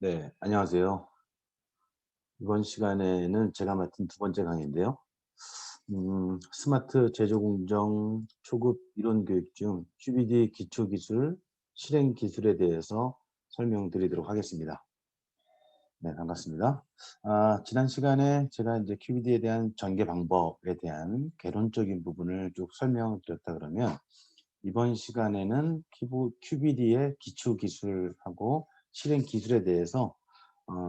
네, 안녕하세요. 이번 시간에는 제가 맡은 두 번째 강의인데요. 스마트 제조 공정 초급 이론 교육 중 QBD 기초 기술 실행 기술에 대해서 설명드리도록 하겠습니다. 네, 반갑습니다. 지난 시간에 제가 이제 QBD에 대한 전개 방법에 대한 개론적인 부분을 쭉 설명을 드렸다 그러면 이번 시간에는 QBD의 기초 기술하고 실행 기술에 대해서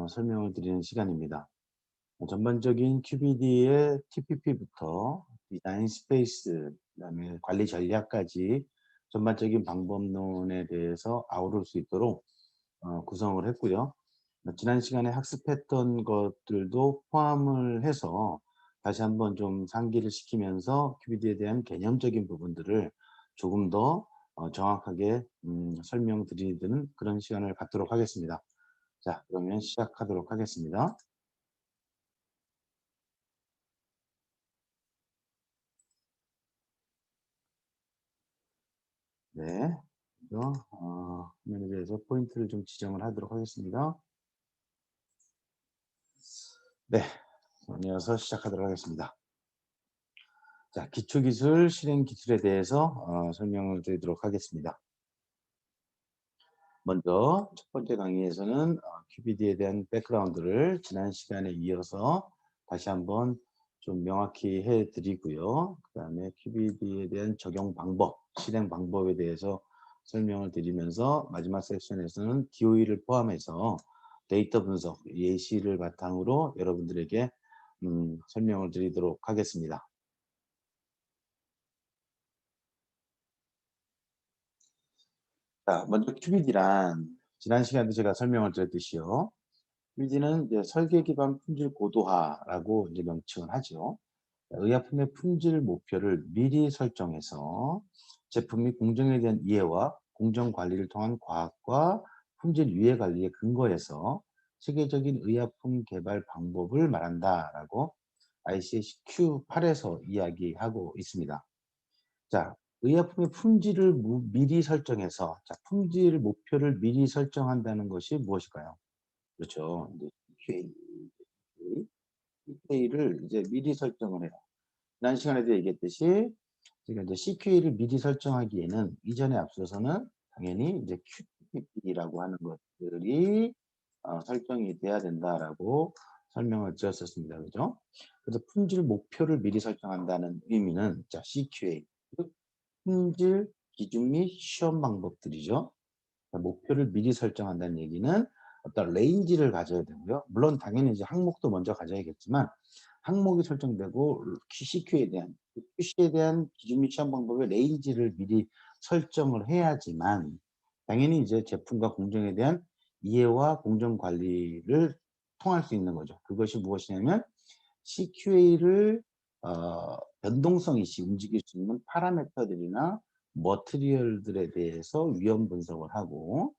설명을 드리는 시간입니다. 전반적인 QBD의 TPP부터 디자인 스페이스, 그다음에 관리 전략까지 전반적인 방법론에 대해서 아우를 수 있도록 구성을 했고요. 지난 시간에 학습했던 것들도 포함을 해서 다시 한번 좀 상기를 시키면서 QBD에 대한 개념적인 부분들을 조금 더 정확하게 설명드리는 그런 시간을 갖도록 하겠습니다. 자, 그러면 시작하도록 하겠습니다. 네. 먼저 화면에 대해서 포인트를 좀 지정을 하도록 하겠습니다. 네. 이어서 시작하도록 하겠습니다. 자, 기초기술, 실행기술에 대해서 설명을 드리도록 하겠습니다. 먼저 첫 번째 강의에서는 QBD에 대한 백그라운드를 지난 시간에 이어서 다시 한번 좀 명확히 해 드리고요. 그다음에 QBD에 대한 적용 방법, 실행 방법에 대해서 설명을 드리면서 마지막 섹션에서는 DOE를 포함해서 데이터 분석, 예시를 바탕으로 여러분들에게 설명을 드리도록 하겠습니다. 자, 먼저 QBD란 지난 시간에 제가 설명을 드렸듯이요. QBD는 이제 설계 기반 품질 고도화라고 이제 명칭을 하죠. 의약품의 품질 목표를 미리 설정해서 제품 및 공정에 대한 이해와 공정 관리를 통한 과학과 품질 유해 관리에 근거해서 세계적인 의약품 개발 방법을 말한다라고 ICH-Q8에서 이야기하고 있습니다. 자, 의약품의 품질을 미리 설정해서 자, 품질 목표를 미리 설정한다는 것이 무엇일까요? 그렇죠. 이제 CQA를 이제 미리 설정을 해요. 지난 시간에도 얘기했듯이 제가 이제 CQA를 미리 설정하기에는 이전에 앞서서는 당연히 이제 QPP라고 하는 것들이 설정이 돼야 된다라고 설명을 드렸었습니다. 그죠? 그래서 품질 목표를 미리 설정한다는 의미는 자, CQA, 즉 품질 기준 및 시험 방법들이죠. 목표를 미리 설정한다는 얘기는 어떤 레인지를 가져야 되고요. 물론 당연히 이제 항목도 먼저 가져야겠지만 항목이 설정되고 CQ에 대한 QC에 대한 기준 및 시험 방법의 레인지를 미리 설정을 해야지만 당연히 이제 제품과 공정에 대한 이해와 공정 관리를 통할 수 있는 거죠. 그것이 무엇이냐면 CQA를 변동성 있이 움직일 수 있는 파라미터들이나 머티리얼들에 대해서 위험 분석을 하고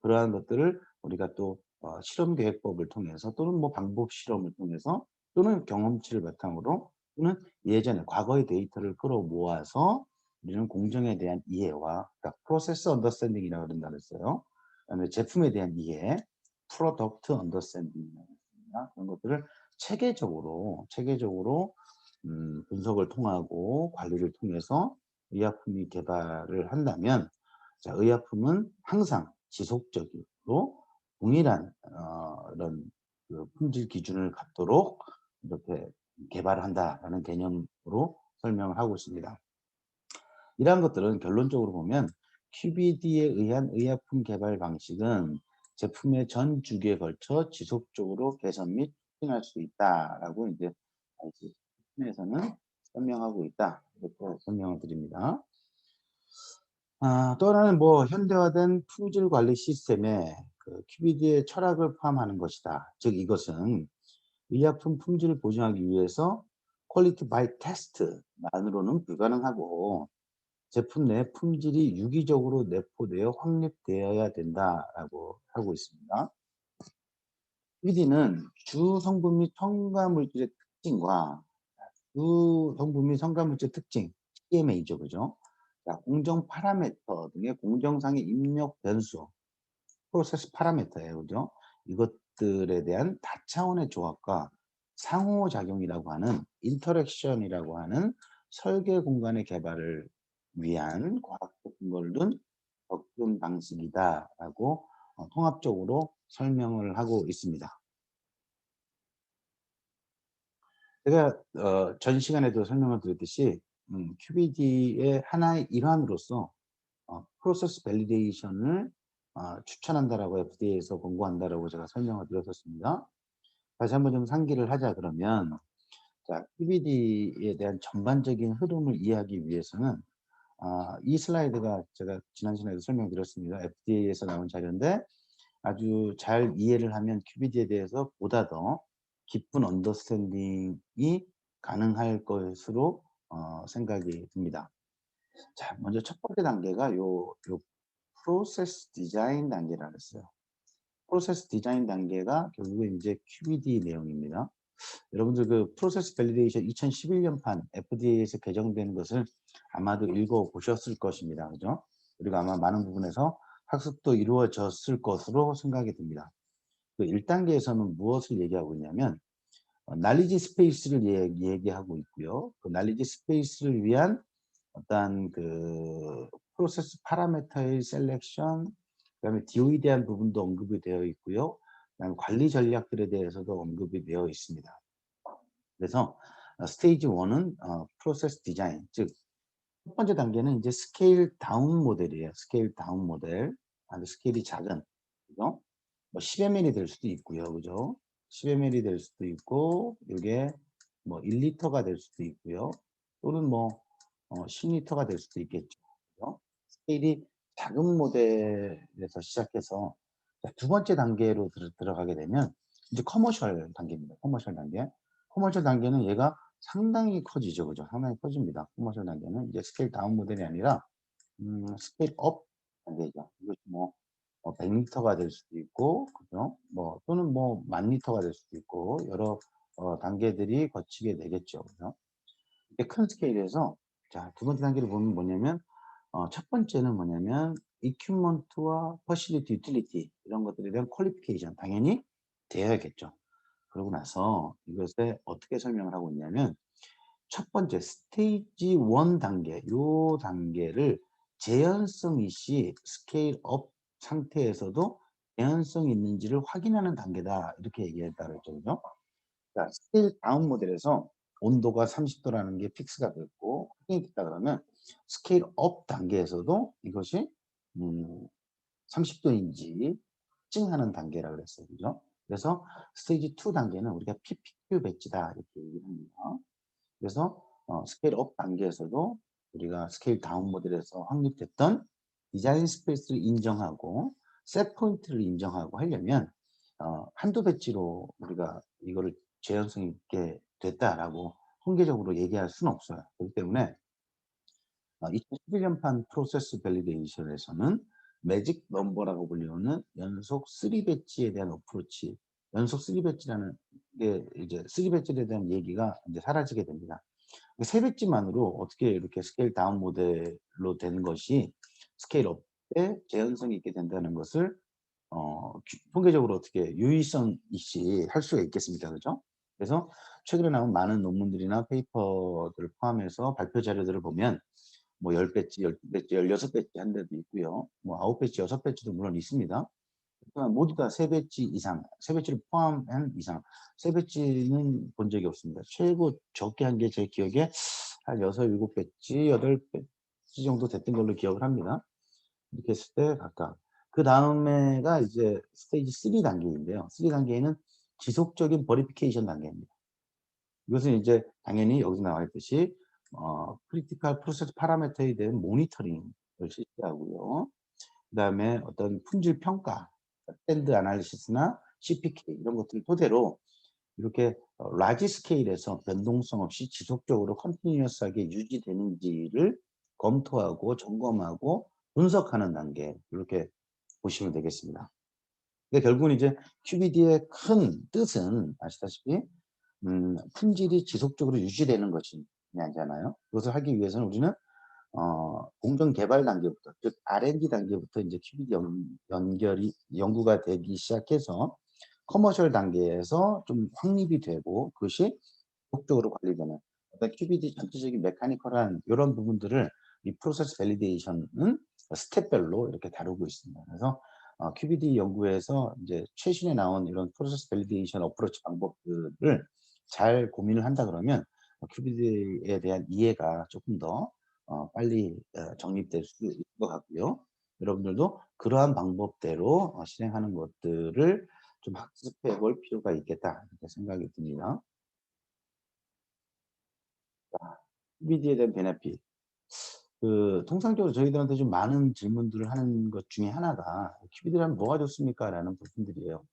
그러한 것들을 우리가 또 실험 계획법을 통해서 또는 뭐 방법 실험을 통해서 또는 경험치를 바탕으로 또는 예전에 과거의 데이터를 끌어 모아서 우리는 공정에 대한 이해와 그러니까 프로세스 언더스탠딩이라고 그런다 그랬어요. 그다음에 제품에 대한 이해, 프로덕트 언더스탠딩이라고 했습니다. 그런 것들을 체계적으로 분석을 통하고 관리를 통해서 의약품이 개발을 한다면 자, 의약품은 항상 지속적으로 동일한 이런 그 품질 기준을 갖도록 이렇게 개발을 한다라는 개념으로 설명을 하고 있습니다. 이러한 것들은 결론적으로 보면 QBD에 의한 의약품 개발 방식은 제품의 전 주기에 걸쳐 지속적으로 개선 및 추진할 수 있다라고 이제 에서는 설명하고 있다. 이렇게 설명을 드립니다. 또 하나는 뭐 현대화된 품질 관리 시스템에 그 QBD의 철학을 포함하는 것이다. 즉 이것은 의약품 품질을 보증하기 위해서 퀄리티 바이 테스트만으로는 불가능하고 제품 내 품질이 유기적으로 내포되어 확립되어야 된다라고 하고 있습니다. QBD는 주 성분 및 첨가물질의 특징과 주 성분 및 첨가물질 특징, TMA죠, 그죠? 자, 공정 파라미터 등의 공정상의 입력 변수, 프로세스 파라미터예요, 그죠? 이것들에 대한 다차원의 조합과 상호작용이라고 하는 인터랙션이라고 하는 설계 공간의 개발을 위한 과학적 근거를 둔 접근 방식이다라고 통합적으로 설명을 하고 있습니다. 제가 전 시간에도 설명을 드렸듯이 QBD의 하나의 일환으로서 프로세스 밸리데이션을 추천한다라고 FDA에서 권고한다라고 제가 설명을 드렸었습니다. 다시 한번 좀 상기를 하자 그러면, 자, QBD에 대한 전반적인 흐름을 이해하기 위해서는 이 슬라이드가 제가 지난 시간에도 설명드렸습니다. FDA에서 나온 자료인데 아주 잘 이해를 하면 QBD에 대해서 보다 더 깊은 언더스탠딩이 가능할 것으로 생각이 듭니다. 자, 먼저 첫 번째 단계가 요 프로세스 디자인 단계라고 했어요. 프로세스 디자인 단계가 결국은 이제 QBD 내용입니다. 여러분들 그 프로세스 밸리데이션 2011년판 FDA에서 개정된 것을 아마도 읽어 보셨을 것입니다. 그죠? 그리고 아마 많은 부분에서 학습도 이루어졌을 것으로 생각이 듭니다. 그 1단계에서는 무엇을 얘기하고 있냐면 날리지 스페이스를 얘기하고 있고요. 그 날리지 스페이스를 위한 어떤 그 프로세스 파라미터의 셀렉션, 그다음에 DO에 대한 부분도 언급이 되어 있고요. 그다음에 관리 전략들에 대해서도 언급이 되어 있습니다. 그래서 스테이지 1은 프로세스 디자인, 즉 첫 번째 단계는 이제 스케일 다운 모델이에요. 스케일 다운 모델. 아주 스케일이 작은, 그죠? 뭐 10ml이 될 수도 있고요. 그죠? 10ml이 될 수도 있고, 이게 뭐 1리터가 될 수도 있고요. 또는 뭐 10리터가 될 수도 있겠죠. 그죠? 스케일이 작은 모델에서 시작해서 두 번째 단계로 들어가게 되면 이제 커머셜 단계입니다. 커머셜 단계. 커머셜 단계는 얘가 상당히 커지죠. 그죠? 상당히 커집니다. 커머셜 단계는 이제 스케일 다운 모델이 아니라 스케일 업 단계죠. 이것이 뭐 100리터가 될 수도 있고, 그죠? 뭐 또는 뭐 10,000리터가 될 수도 있고, 여러 단계들이 거치게 되겠죠. 그죠? 이렇게 큰 스케일에서, 자, 두 번째 단계를 보면 뭐냐면 첫 번째는 뭐냐면 equipment와 facility, utility 이런 것들에 대한 퀄리피케이션 당연히 되어야겠죠. 그러고 나서 이것에 어떻게 설명을 하고 있냐면 첫 번째 스테이지 1 단계, 요 단계를 재현성 이시 스케일 업 상태에서도 재현성이 있는지를 확인하는 단계다. 이렇게 얘기했다 그랬죠. 그죠? 자, 스케일 다운 모델에서 온도가 30도라는 게 픽스가 됐고 확인이 됐다 그러면 스케일 업 단계에서도 이것이 30도인지 측정하는 단계라 그랬어요. 그죠? 그래서 스테이지 2 단계는 우리가 PPQ 배치다 이렇게 얘기를 합니다. 그래서 스케일 업 단계에서도 우리가 스케일 다운 모델에서 확립됐던 디자인 스페이스를 인정하고 셋 포인트를 인정하고 하려면 한두 배치로 우리가 이거를 재현성 있게 됐다라고 통계적으로 얘기할 수는 없어요. 그렇기 때문에 2011년판 프로세스 밸리데이션에서는 매직 넘버라고 불리우는 연속 3배치에 대한 어프로치, 연속 3배치라는 게 이제 3배치에 대한 얘기가 이제 사라지게 됩니다. 세 배지만으로 어떻게 이렇게 스케일 다운 모델로 된 것이 스케일 업에 재현성이 있게 된다는 것을 통계적으로 어떻게 유의성 있이 할 수가 있겠습니까? 그죠? 그래서 최근에 나온 많은 논문들이나 페이퍼들을 포함해서 발표 자료들을 보면 뭐 10배지, 12배지, 16배지 한 데도 있고요. 뭐 9배지, 6배지도 물론 있습니다. 그러니까 모두 다 3배지 이상, 3배지를 포함한 이상, 3배지는 본 적이 없습니다. 최고 적게 한 게 제 기억에 한 6, 7배지, 8배지 정도 됐던 걸로 기억을 합니다. 이렇게 했을 때 각각. 그 다음에가 이제 스테이지 3 단계인데요. 3 단계에는 지속적인 버리피케이션 단계입니다. 이것은 이제 당연히 여기서 나와 있듯이 크리티컬 프로세스 파라미터에 대한 모니터링을 실시하고요. 그다음에 어떤 품질 평가, 밴드 아날리시스나 CPK 이런 것들을 토대로 이렇게 라지 스케일에서 변동성 없이 지속적으로 컨티뉴어스하게 유지되는지를 검토하고 점검하고 분석하는 단계 이렇게 보시면 되겠습니다. 근데 결국은 이제 QBD의 큰 뜻은 아시다시피 품질이 지속적으로 유지되는 것이냐잖아요. 그것을 하기 위해서는 우리는 공정 개발 단계부터, 즉 R&D 단계부터 이제 QBD 연결이 연구가 되기 시작해서 커머셜 단계에서 좀 확립이 되고 그것이 지속적으로 관리되는 어떤 QBD 전체적인 메카니컬한 요런 부분들을 이 프로세스 밸리데이션은 스텝별로 이렇게 다루고 있습니다. 그래서 QBD 연구에서 이제 최신에 나온 이런 프로세스 밸리데이션 어프로치 방법들을 잘 고민을 한다 그러면 QBD에 대한 이해가 조금 더 빨리 정립될 수 있을 것 같고요. 여러분들도 그러한 방법대로 실행하는 것들을 좀 학습해 볼 필요가 있겠다 이렇게 생각이 듭니다. QBD에 대한 베네핏. 통상적으로 저희들한테 좀 많은 질문들을 하는 것 중에 하나가 "QBD라면 뭐가 좋습니까?"라는 부분들이에요.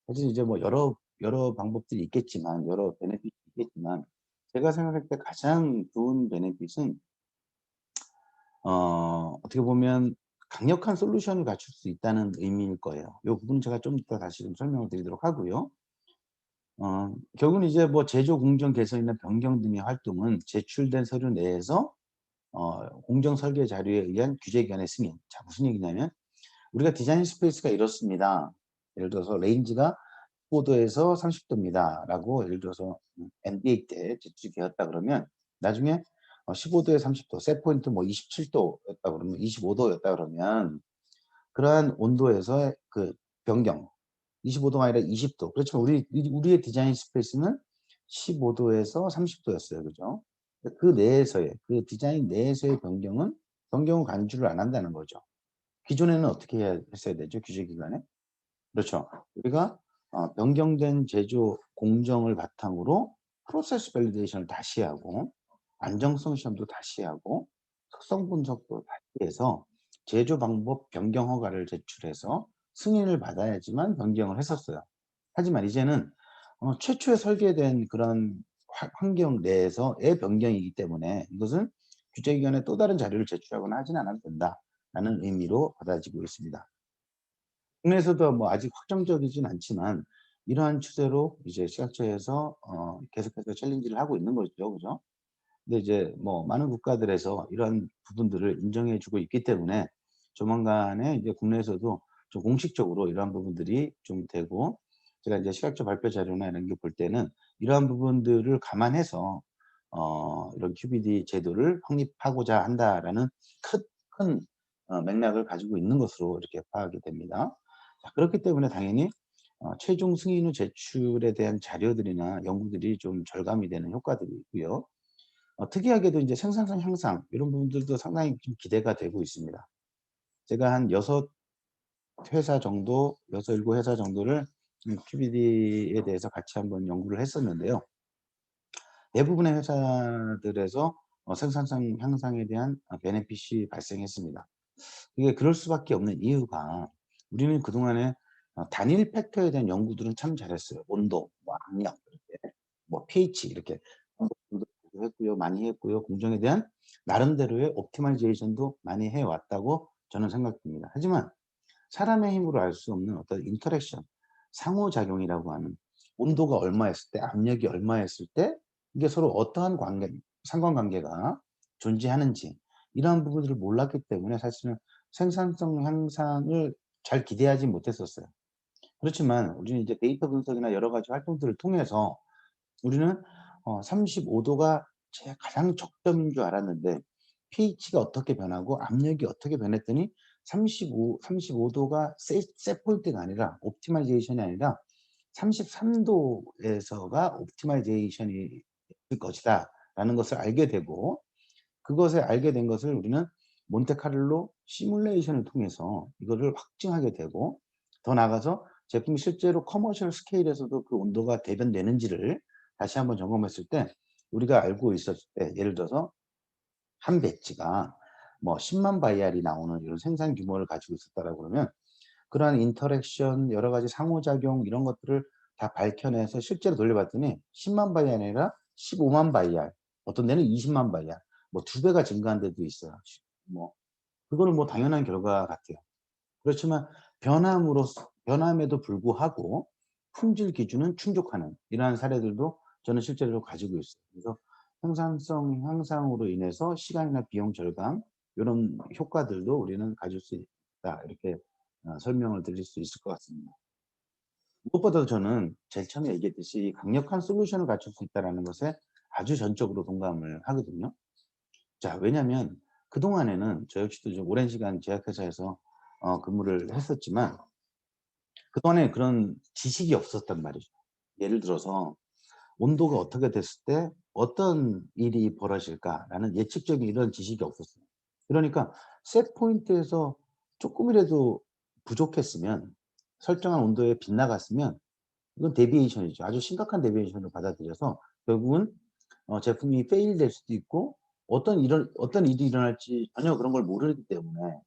사실 이제 뭐 여러 방법들이 있겠지만 여러 베네핏이 있겠지만 제가 생각할 때 가장 좋은 베네핏은 어떻게 보면 강력한 솔루션을 갖출 수 있다는 의미일 거예요. 요 부분은 제가 좀 이따 다시 좀 설명을 드리도록 하고요. 결국은 이제 뭐 제조 공정 개선이나 변경 등의 활동은 제출된 서류 내에서 공정 설계 자료에 의한 규제 기관의 승인. 자, 무슨 얘기냐면 우리가 디자인 스페이스가 이렇습니다. 예를 들어서 레인지가 15도에서 30도입니다라고 예를 들어서 NBA 때 제출되었다 그러면 나중에 15도에 30도, 셋 포인트 뭐 27도였다 그러면 25도였다 그러면 그러한 온도에서의 그 변경 25도가 아니라 20도. 그렇지만 우리의 디자인 스페이스는 15도에서 30도였어요. 그죠? 그 내에서의 그 디자인 내에서의 변경은 간주를 안 한다는 거죠. 기존에는 어떻게 해야 했어야 되죠? 규제 기간에? 그렇죠. 우리가 변경된 제조 공정을 바탕으로 프로세스 밸리데이션을 다시 하고 안정성 시험도 다시 하고 특성 분석도 다시 해서 제조 방법 변경 허가를 제출해서 승인을 받아야지만 변경을 했었어요. 하지만 이제는 최초에 설계된 그런 환경 내에서의 변경이기 때문에 이것은 규제기관에 또 다른 자료를 제출하거나 하지는 않아도 된다라는 의미로 받아지고 있습니다. 국내에서도 뭐 아직 확정적이진 않지만 이러한 추세로 이제 시각처에서 계속해서 챌린지를 하고 있는 거죠. 그죠? 근데 이제 뭐 많은 국가들에서 이러한 부분들을 인정해 주고 있기 때문에 조만간에 이제 국내에서도 좀 공식적으로 이러한 부분들이 좀 되고 제가 이제 시각처 발표 자료나 이런 게 볼 때는 이러한 부분들을 감안해서 이런 QBD 제도를 확립하고자 한다라는 큰 맥락을 가지고 있는 것으로 이렇게 파악이 됩니다. 자, 그렇기 때문에 당연히 최종 승인 후 제출에 대한 자료들이나 연구들이 좀 절감이 되는 효과들이 있고요. 특이하게도 이제 생산성 향상 이런 부분들도 상당히 좀 기대가 되고 있습니다. 제가 한 6회사 정도 6-7 회사 정도를 QBD에 대해서 같이 한번 연구를 했었는데요. 대부분의 회사들에서 생산성 향상에 대한 베네핏이 발생했습니다. 이게 그럴 수밖에 없는 이유가 우리는 그동안에 단일 팩터에 대한 연구들은 참 잘했어요. 온도, 뭐 압력 이렇게 뭐 pH 이렇게 연구도 했고요. 많이 했고요. 공정에 대한 나름대로의 옵티마이제이션도 많이 해 왔다고 저는 생각됩니다. 하지만 사람의 힘으로 알 수 없는 어떤 인터랙션, 상호작용이라고 하는 온도가 얼마였을 때, 압력이 얼마였을 때 이게 서로 어떠한 상관관계가 존재하는지 이러한 부분들을 몰랐기 때문에 사실은 생산성 향상을 잘 기대하지 못했었어요. 그렇지만 우리는 이제 데이터 분석이나 여러 가지 활동들을 통해서 우리는 35도가 제 가장 적점인 줄 알았는데 pH가 어떻게 변하고 압력이 어떻게 변했더니 35도가 셋 포인트가 아니라 옵티마이제이션이 아니라 33도에서가 옵티마이제이션이 일 것이다라는 것을 알게 되고 그것을 알게 된 것을 우리는 몬테카를로 시뮬레이션을 통해서 이거를 확증하게 되고 더 나아가서 제품이 실제로 커머셜 스케일에서도 그 온도가 대변되는지를 다시 한번 점검했을 때 우리가 알고 있었을 때 예를 들어서 한 배지가 뭐 10만 바이알이 나오는 이런 생산 규모를 가지고 있었다라고 그러면 그러한 인터랙션 여러 가지 상호작용 이런 것들을 다 밝혀내서 실제로 돌려봤더니 10만 바이알이 아니라 15만 바이알 어떤 데는 20만 바이알 뭐 2배가 증가한 데도 있어요. 뭐 그거는 뭐 당연한 결과 같아요. 그렇지만 변함에도 불구하고 품질 기준은 충족하는 이러한 사례들도 저는 실제로 가지고 있어요. 그래서 생산성 향상으로 인해서 시간이나 비용 절감 요런 효과들도 우리는 가질 수 있다. 이렇게 설명을 드릴 수 있을 것 같습니다. 무엇보다도 저는 제일 처음에 얘기했듯이 강력한 솔루션을 갖출 수 있다라는 것에 아주 전적으로 동감을 하거든요. 자, 왜냐면 그동안에는 저 역시도 좀 오랜 시간 제약회사에서 근무를 했었지만 그동안에 그런 지식이 없었단 말이죠. 예를 들어서 온도가 어떻게 됐을 때 어떤 일이 벌어질까라는 예측적인 이런 지식이 없었어요. 그러니까 셋 포인트에서 쪼끔이라도 부족했으면, 설정한 온도에 빗나갔으면 이건 데비에이션이죠. 아주 심각한 데비에이션으로 받아들여서 결국은 제품이 페일 될 수도 있고, 어떤 일이 일어날지 전혀 그런 걸 모르기 때문에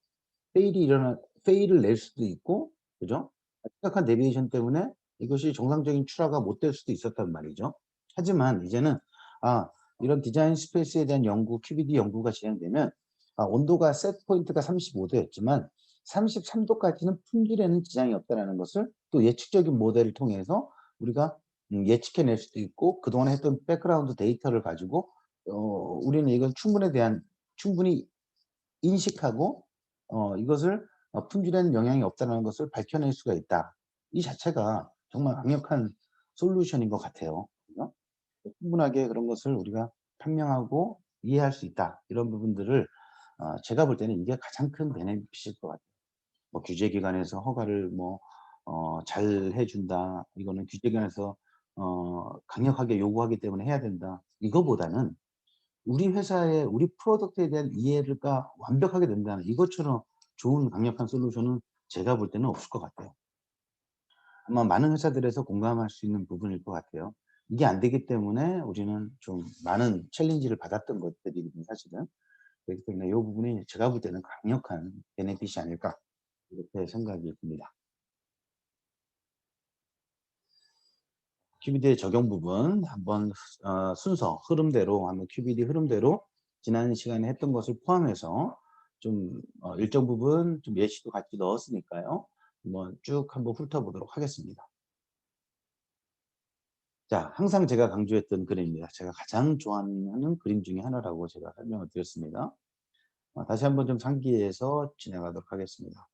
페일을 낼 수도 있고, 그죠? 심각한 데비에이션 때문에 이것이 정상적인 출하가 못 될 수도 있었단 말이죠. 하지만 이제는 아 이런 디자인 스페이스에 대한 연구, QBD 연구가 진행되면 온도가 셋 포인트가 35 도였지만 33 도까지는 품질에는 지장이 없다라는 것을 또 예측적인 모델을 통해서 우리가 예측해낼 수도 있고, 그동안 했던 백그라운드 데이터를 가지고 우리는 이건 충분히 인식하고 이것을 품질에는 영향이 없다는 것을 밝혀낼 수가 있다. 이 자체가 정말 강력한 솔루션인 것 같아요. 그죠? 충분하게 그런 것을 우리가 판명하고 이해할 수 있다. 이런 부분들을 제가 볼 때는 이게 가장 큰 베네핏일 것 같아요. 뭐 규제기관에서 허가를 잘 해 준다. 이거는 규제기관에서 강력하게 요구하기 때문에 해야 된다. 이거보다는 우리 회사의 우리 프로덕트에 대한 이해가 완벽하게 된다는 이것처럼 좋은 강력한 솔루션은 제가 볼 때는 없을 것 같아요. 아마 많은 회사들에서 공감할 수 있는 부분일 것 같아요. 이게 안 되기 때문에 우리는 좀 많은 챌린지를 받았던 것들이거든요, 사실은. 그렇기 때문에 이 부분이 제가 볼 때는 강력한 베네핏이 아닐까 이렇게 생각이 듭니다. QBD의 적용 부분 한번 순서 흐름대로 한번 QBD 흐름대로 지난 시간에 했던 것을 포함해서 좀 일정 부분 좀 예시도 같이 넣었으니까요. 한번 쭉 한번 훑어보도록 하겠습니다. 자, 항상 제가 강조했던 그림입니다. 제가 가장 좋아하는 그림 중에 하나라고 제가 설명을 드렸습니다. 다시 한번 좀 상기해서 진행하도록 하겠습니다.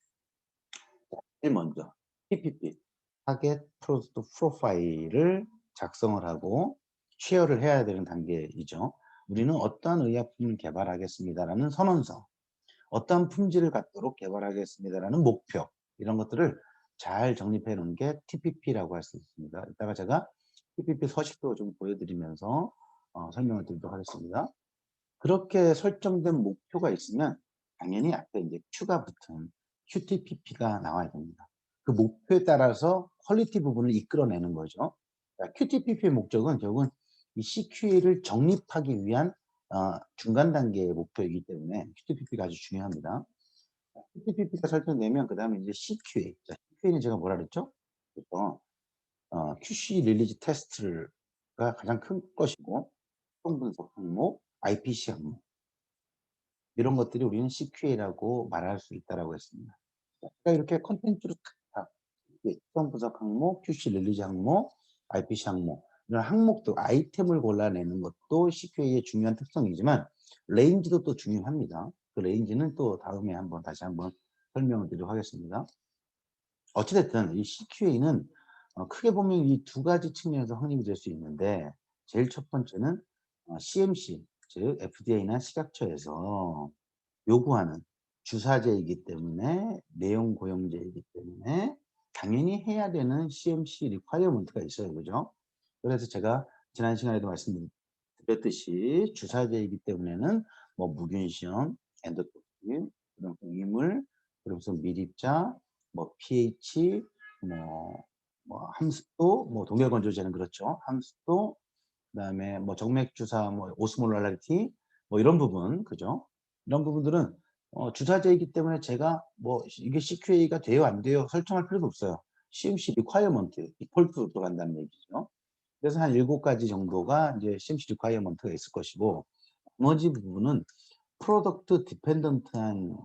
제일 먼저 PPP, 타겟 프로덕트 프로파일을 작성을 하고 쉐어를 해야 되는 단계이죠. 우리는 어떠한 의약품을 개발하겠습니다라는 선언서, 어떠한 품질을 갖도록 개발하겠습니다라는 목표, 이런 것들을 잘 정립해 놓은 게 TPP라고 할 수 있습니다. 이따가 제가 TPP 서식도 좀 보여드리면서 설명을 드리도록 하겠습니다. 그렇게 설정된 목표가 있으면 당연히 앞에 이제 Q가 붙은 QTPP가 나와야 됩니다. 그 목표에 따라서 퀄리티 부분을 이끌어내는 거죠. QTPP의 목적은 결국은 이 CQA를 정립하기 위한 중간 단계의 목표이기 때문에 QTPP가 아주 중요합니다. QTPP가 설정되면 그 다음에 이제 CQA. 자, CQA는 제가 뭐라 그랬죠? 그래서 QC 릴리즈 테스트가 가장 큰 것이고, 특성 분석 항목, IPC 항목, 이런 것들이 우리는 CQA라고 말할 수 있다라고 했습니다. 그러니까 이렇게 컨텐츠로 탁탁 특성 분석 항목, QC 릴리즈 항목, IPC 항목, 이런 항목들 아이템을 골라내는 것도 CQA의 중요한 특성이지만 레인지도 또 중요합니다. 그 레인지는 또 다음에 다시 한번 설명을 드리도록 하겠습니다. 어찌됐든 이 CQA는 크게 보면 이 두 가지 측면에서 확립이 될 수 있는데, 제일 첫 번째는 CMC, 즉 FDA나 식약처에서 요구하는 주사제이기 때문에, 내용 고용제이기 때문에 당연히 해야 되는 CMC 리콰이어먼트가 있어요. 그죠? 그래서 제가 지난 시간에도 말씀드렸듯이 주사제이기 때문에는 뭐 무균시험, 엔도토크신, 그다음에 이물, 그러면서 미립자, 뭐 pH, 뭐, 함수도, 뭐 동결건조제는 그렇죠. 함수도, 그다음에 뭐 정맥 주사, 뭐 오스모랄리티, 뭐 이런 부분, 그죠? 이런 부분들은 주사제이기 때문에 제가 뭐 이게 CQA가 돼요, 안 돼요 설정할 필요도 없어요. CMC 리콰이어먼트, 디폴트로 들어간다는 얘기죠. 그래서 한 7가지 정도가 이제 CMC 리콰이어먼트가 있을 것이고, 나머지 부분은 프로덕트 디펜던트한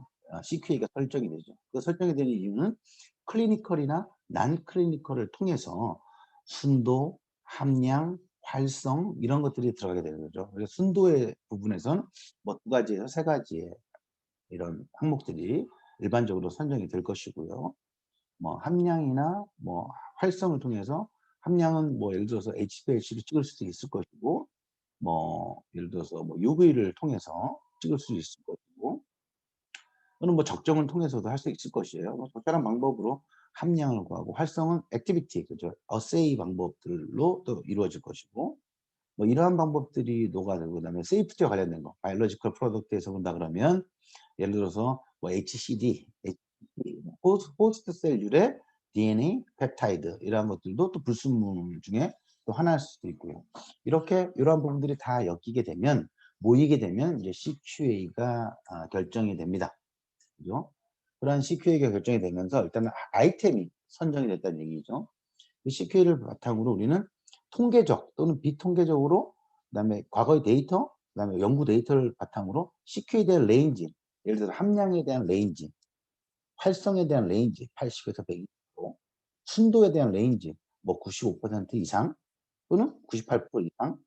CQA가 설정이 되죠. 그 설정이 되는 이유는 클리니컬이나 난 클리니컬을 통해서 순도, 함량, 활성 이런 것들이 들어가게 되는 거죠. 그래서 순도의 부분에선 뭐 2가지에서 3가지의 이런 항목들이 일반적으로 선정이 될 것이고요. 뭐 함량이나 뭐 활성을 통해서 함량은 뭐 예를 들어서 HPLC로 찍을 수도 있을 것이고, 뭐 예를 들어서 뭐 UV를 통해서 찍을 수 있을 것이고, 또는 뭐 적정을 통해서도 할 수 있을 것이에요. 뭐 적절한 방법으로 함량을 구하고, 활성은 액티비티, 그죠? 어세이 방법들로 또 이루어질 것이고, 뭐 이러한 방법들이 녹아들고, 그다음에 세이프티와 관련된 거, 바이올로지컬 프로덕트에서 본다 그러면 예를 들어서 뭐 HCD, 호스트 셀 유래 DNA, 펩타이드 이러한 것들도 또 불순물 중에 또 하나일 수도 있고요. 이렇게 이러한 부분들이 다 엮이게 되면, 모이게 되면 이제 CQA가 결정이 됩니다. 그죠? 그러한 CQA가 결정이 되면서 일단은 아이템이 선정이 됐다는 얘기죠. 이 CQA를 바탕으로 우리는 통계적 또는 비통계적으로, 그다음에 과거의 데이터, 그다음에 연구 데이터를 바탕으로 CQA에 대한 레인지, 예를 들어서 함량에 대한 레인지, 활성에 대한 레인지 80에서 120%, 순도에 대한 레인지 뭐 95% 이상 또는 98% 이상,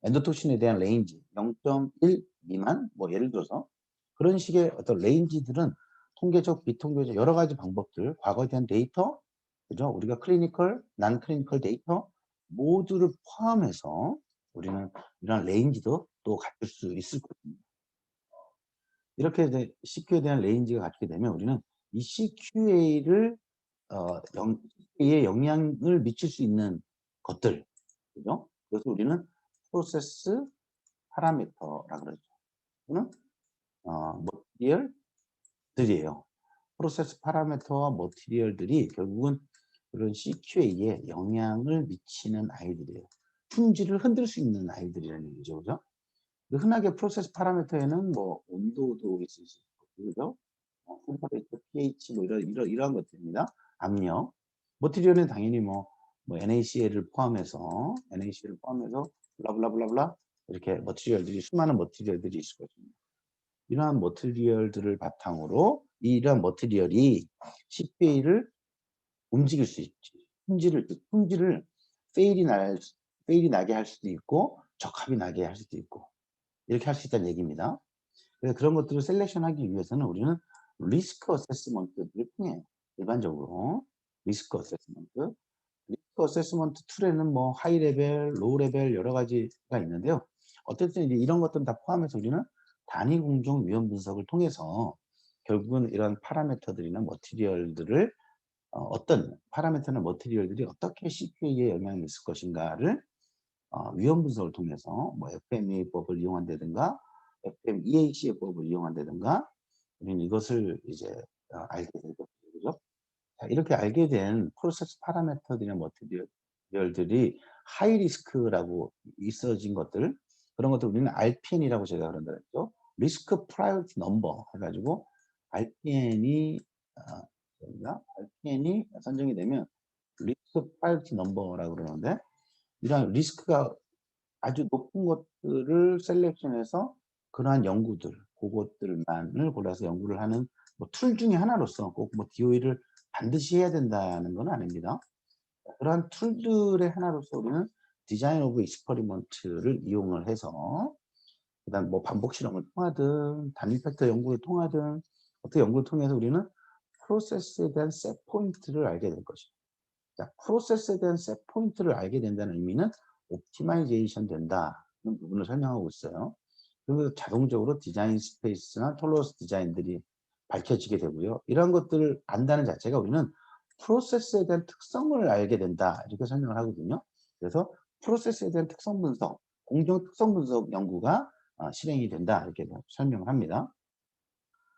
엔도톡신에 대한 레인지 0.1 미만, 뭐 예를 들어서 그런 식의 어떤 레인지들은 통계적, 비통계적 여러 가지 방법들, 과거에 대한 데이터, 그죠? 우리가 클리니컬, 난 클리니컬 데이터 모두를 포함해서 우리는 이런 레인지도 또 갖출 수 있을 겁니다. 이렇게 이제 CQ에 대한 레인지가 갖게 되면 우리는 이 CQA를 CQA에 영향을 미칠 수 있는 것들, 그죠? 그래서 우리는 프로세스 파라미터라 그러죠. 또는 머티리얼들이에요. 프로세스 파라미터와 머티리얼들이 결국은 그런 CQA에 영향을 미치는 아이들이에요. 품질을 흔들 수 있는 아이들이라는 얘기죠. 그죠? 흔하게 프로세스 파라미터에는 뭐 온도도 있을 수 있고, 그죠? 템퍼레이처, pH 뭐 이런 것들입니다. 압력. 머티리얼은 당연히 뭐 NaCl을 포함해서 블라블라블라블라 이렇게 머티리얼들이, 수많은 머티리얼들이 있을 것입니다. 이러한 머티리얼들을 바탕으로 이러한 머티리얼이 CPA를 움직일 수 있지. 품질을 페일이 나게 할 수도 있고, 적합이 나게 할 수도 있고, 이렇게 할 수 있다는 얘기입니다. 그래서 그런 것들을 셀렉션하기 위해서는 우리는 리스크 어세스먼트를 통해요. 일반적으로 리스크 어세스먼트. 리스크 어세스먼트 툴에는 뭐 하이 레벨, 로우 레벨 여러 가지가 있는데요. 어쨌든 이제 이런 것들은 다 포함해서 우리는 단위 공정 위험 분석을 통해서 결국은 이런 파라미터들이나 머티리얼들을 어떤 파라미터나 머티리얼들이 어떻게 CPA에 영향이 있을 것인가를 위험 분석을 통해서 뭐 FMEA법을 이용한다든가 FMEAC법을 이용한다든가 우리는 이것을 이제 알게 되죠. 그죠? 자, 이렇게 알게 된 프로세스 파라미터들이나 머티리얼들이 하이 리스크라고 있어진 것들, 그런 것들 우리는 RPN이라고 제가 그런다 그랬죠. 리스크 프라이어티 넘버 해가지고 RPN이 RPN이 선정이 되면 리스크 프라이어티 넘버라고 그러는데, 이러한 리스크가 아주 높은 것들을 셀렉션해서 그러한 연구들, 그것들만을 골라서 연구를 하는 뭐 툴 중에 하나로서 꼭 뭐 DOE를 반드시 해야 된다는 건 아닙니다. 그러한 툴들의 하나로서 우리는 디자인 오브 익스퍼리먼트를 이용을 해서, 그다음 뭐 반복 실험을 통하든 단일 팩터 연구를 통하든 어떻게 연구를 통해서 우리는 프로세스에 대한 셋 포인트를 알게 될 것입니다. 자, 프로세스에 대한 셋 포인트를 알게 된다는 의미는 옵티마이제이션 된다는 부분을 설명하고 있어요. 그러면서 자동적으로 디자인 스페이스나 톨러런스 디자인들이 밝혀지게 되고요. 이런 것들을 안다는 자체가 우리는 프로세스에 대한 특성을 알게 된다, 이렇게 설명을 하거든요. 그래서 프로세스에 대한 특성 분석, 공정 특성 분석 연구가 실행이 된다, 이렇게 설명을 합니다.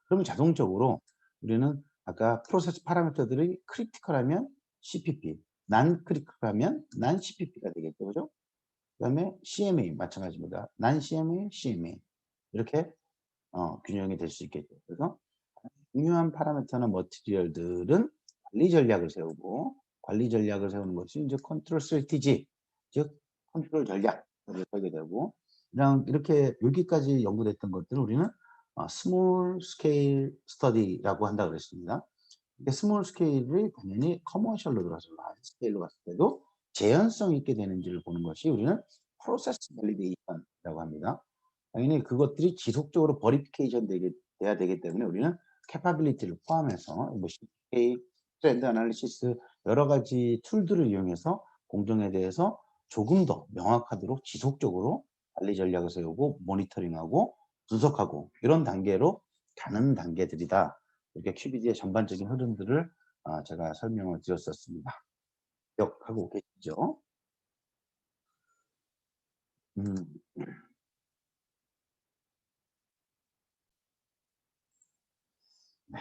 그러면 자동적으로 우리는 아까 프로세스 파라미터들이 크리티컬하면 CPP, 난 크리티컬하면 난 CPP가 되겠죠. 그죠? 그다음에 CMA 마찬가지입니다. 난 CMA, CMA 이렇게 균형이 될 수 있겠죠. 그래서 중요한 파라미터나 머티리얼들은 관리 전략을 세우는 것이 이제 컨트롤 스트래티지, 즉 컨트롤 전략을 세우게 되고, 이렇게 여기까지 연구됐던 것들을 우리는 스몰 스케일 스터디라고 한다 그랬습니다. 스몰 스케일이 당연히 커머셜로 들어서 라지 스케일로 갔을 때도 재현성 있게 되는지를 보는 것이 우리는 프로세스 밸리데이션이라고 합니다. 당연히 그것들이 지속적으로 버리피케이션 돼야 되기 때문에 우리는 캐파빌리티를 포함해서 뭐 CPK, 트렌드 애널리시스 여러 가지 툴들을 이용해서 공정에 대해서 조금 더 명확하도록 지속적으로 관리 전략을 세우고 모니터링하고 분석하고 이런 단계로 가는 단계들이다. 이렇게 QBD의 전반적인 흐름들을 제가 설명을 드렸었습니다. 기억하고 계시죠? 음. 네.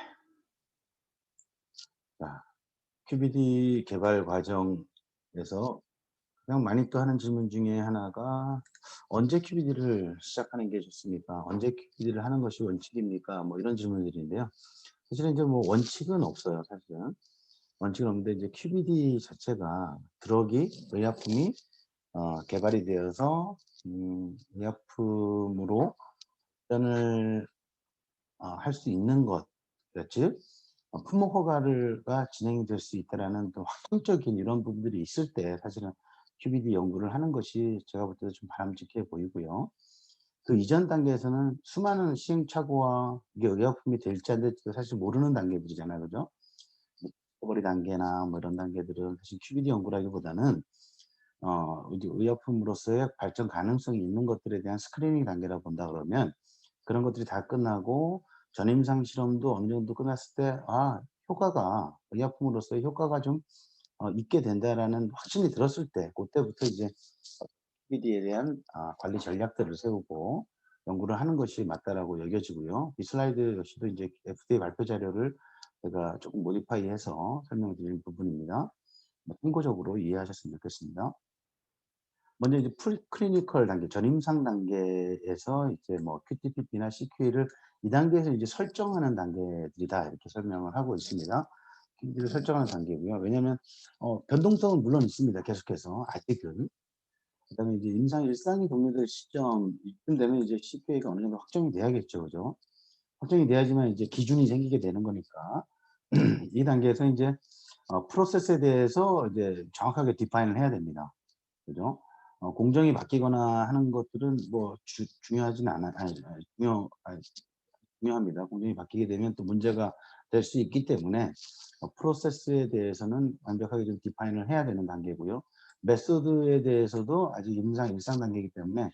자, QBD 개발 과정에서 가장 많이 또 하는 질문 중에 하나가 "언제 QBD를 시작하는 게 좋습니까? 언제 QBD를 하는 것이 원칙입니까?" 뭐 이런 질문들인데요. 사실은 이제 뭐 원칙은 없어요, 사실은. 원칙은 없는데 이제 QBD 자체가 드럭이 의약품이 개발이 되어서 의약품으로 접전을 할 수 있는 것, 즉 품목 허가가 진행이 될 수 있다라는 또 확정적인 이런 부분들이 있을 때 사실은 QBD 연구를 하는 것이 제가 볼 때도 좀 바람직해 보이고요. 그 이전 단계에서는 수많은 시행착오와 이게 의약품이 될지 안 될지도 사실 모르는 단계들이잖아요. 그죠? 디스커버리 단계나 뭐 이런 단계들은 사실 QBD 연구라기보다는 이제 의약품으로서의 발전 가능성이 있는 것들에 대한 스크리닝 단계라고 본다 그러면 그런 것들이 다 끝나고 전임상 실험도 어느 정도 끝났을 때 효과가 의약품으로서의 효과가 좀 있게 된다라는 확신이 들었을 때 그때부터 이제 PD에 대한 관리 전략들을 세우고 연구를 하는 것이 맞다라고 여겨지고요. 이 슬라이드 역시도 이제 FDA 발표 자료를 제가 조금 모디파이해서 설명드린 부분입니다. 뭐 참고적으로 이해하셨으면 좋겠습니다. 먼저 이제 프리클리니컬 단계, 전임상 단계에서 이제 뭐 QTPP나 CQA를 이 단계에서 이제 설정하는 단계들이다 이렇게 설명을 하고 있습니다. QTP를 설정하는 단계고요. 왜냐하면 변동성은 물론 있습니다. 계속해서 아직은. 그다음에 이제 임상 일상이 종료될 시점 이쯤 되면 이제 CQA가 어느 정도 확정이 돼야겠죠, 그죠? 확정이 돼야지만 이제 기준이 생기게 되는 거니까 이 단계에서 이제 프로세스에 대해서 이제 정확하게 디파인을 해야 됩니다. 그죠? 공정이 바뀌거나 하는 것들은 뭐 중요하진 않아 아니 중요합니다. 공정이 바뀌게 되면 또 문제가 될 수 있기 때문에 프로세스에 대해서는 완벽하게 좀 디파인을 해야 되는 단계고요. 메소드에 대해서도 아직 임상 일상 단계이기 때문에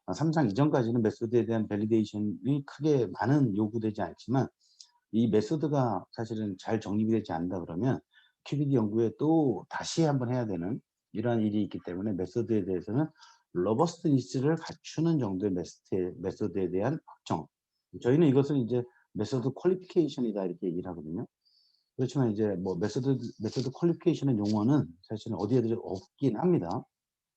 3상 이전까지는 메소드에 대한 밸리데이션이 크게 많은 요구되지 않지만 이 메소드가 사실은 잘 정립이 되지 않는다 그러면 QBD 연구에 또 다시 한번 해야 되는 이러한 일이 있기 때문에 메소드에 대해서는 러버스트니스를 갖추는 정도의 메소드에 대한 확정. 저희는 이것을 이제 메소드 퀄리피케이션이다 이렇게 얘기를 하거든요. 그렇지만 이제 뭐 메소드 퀄리피케이션의 용어는 사실은 어디에도 없긴 합니다.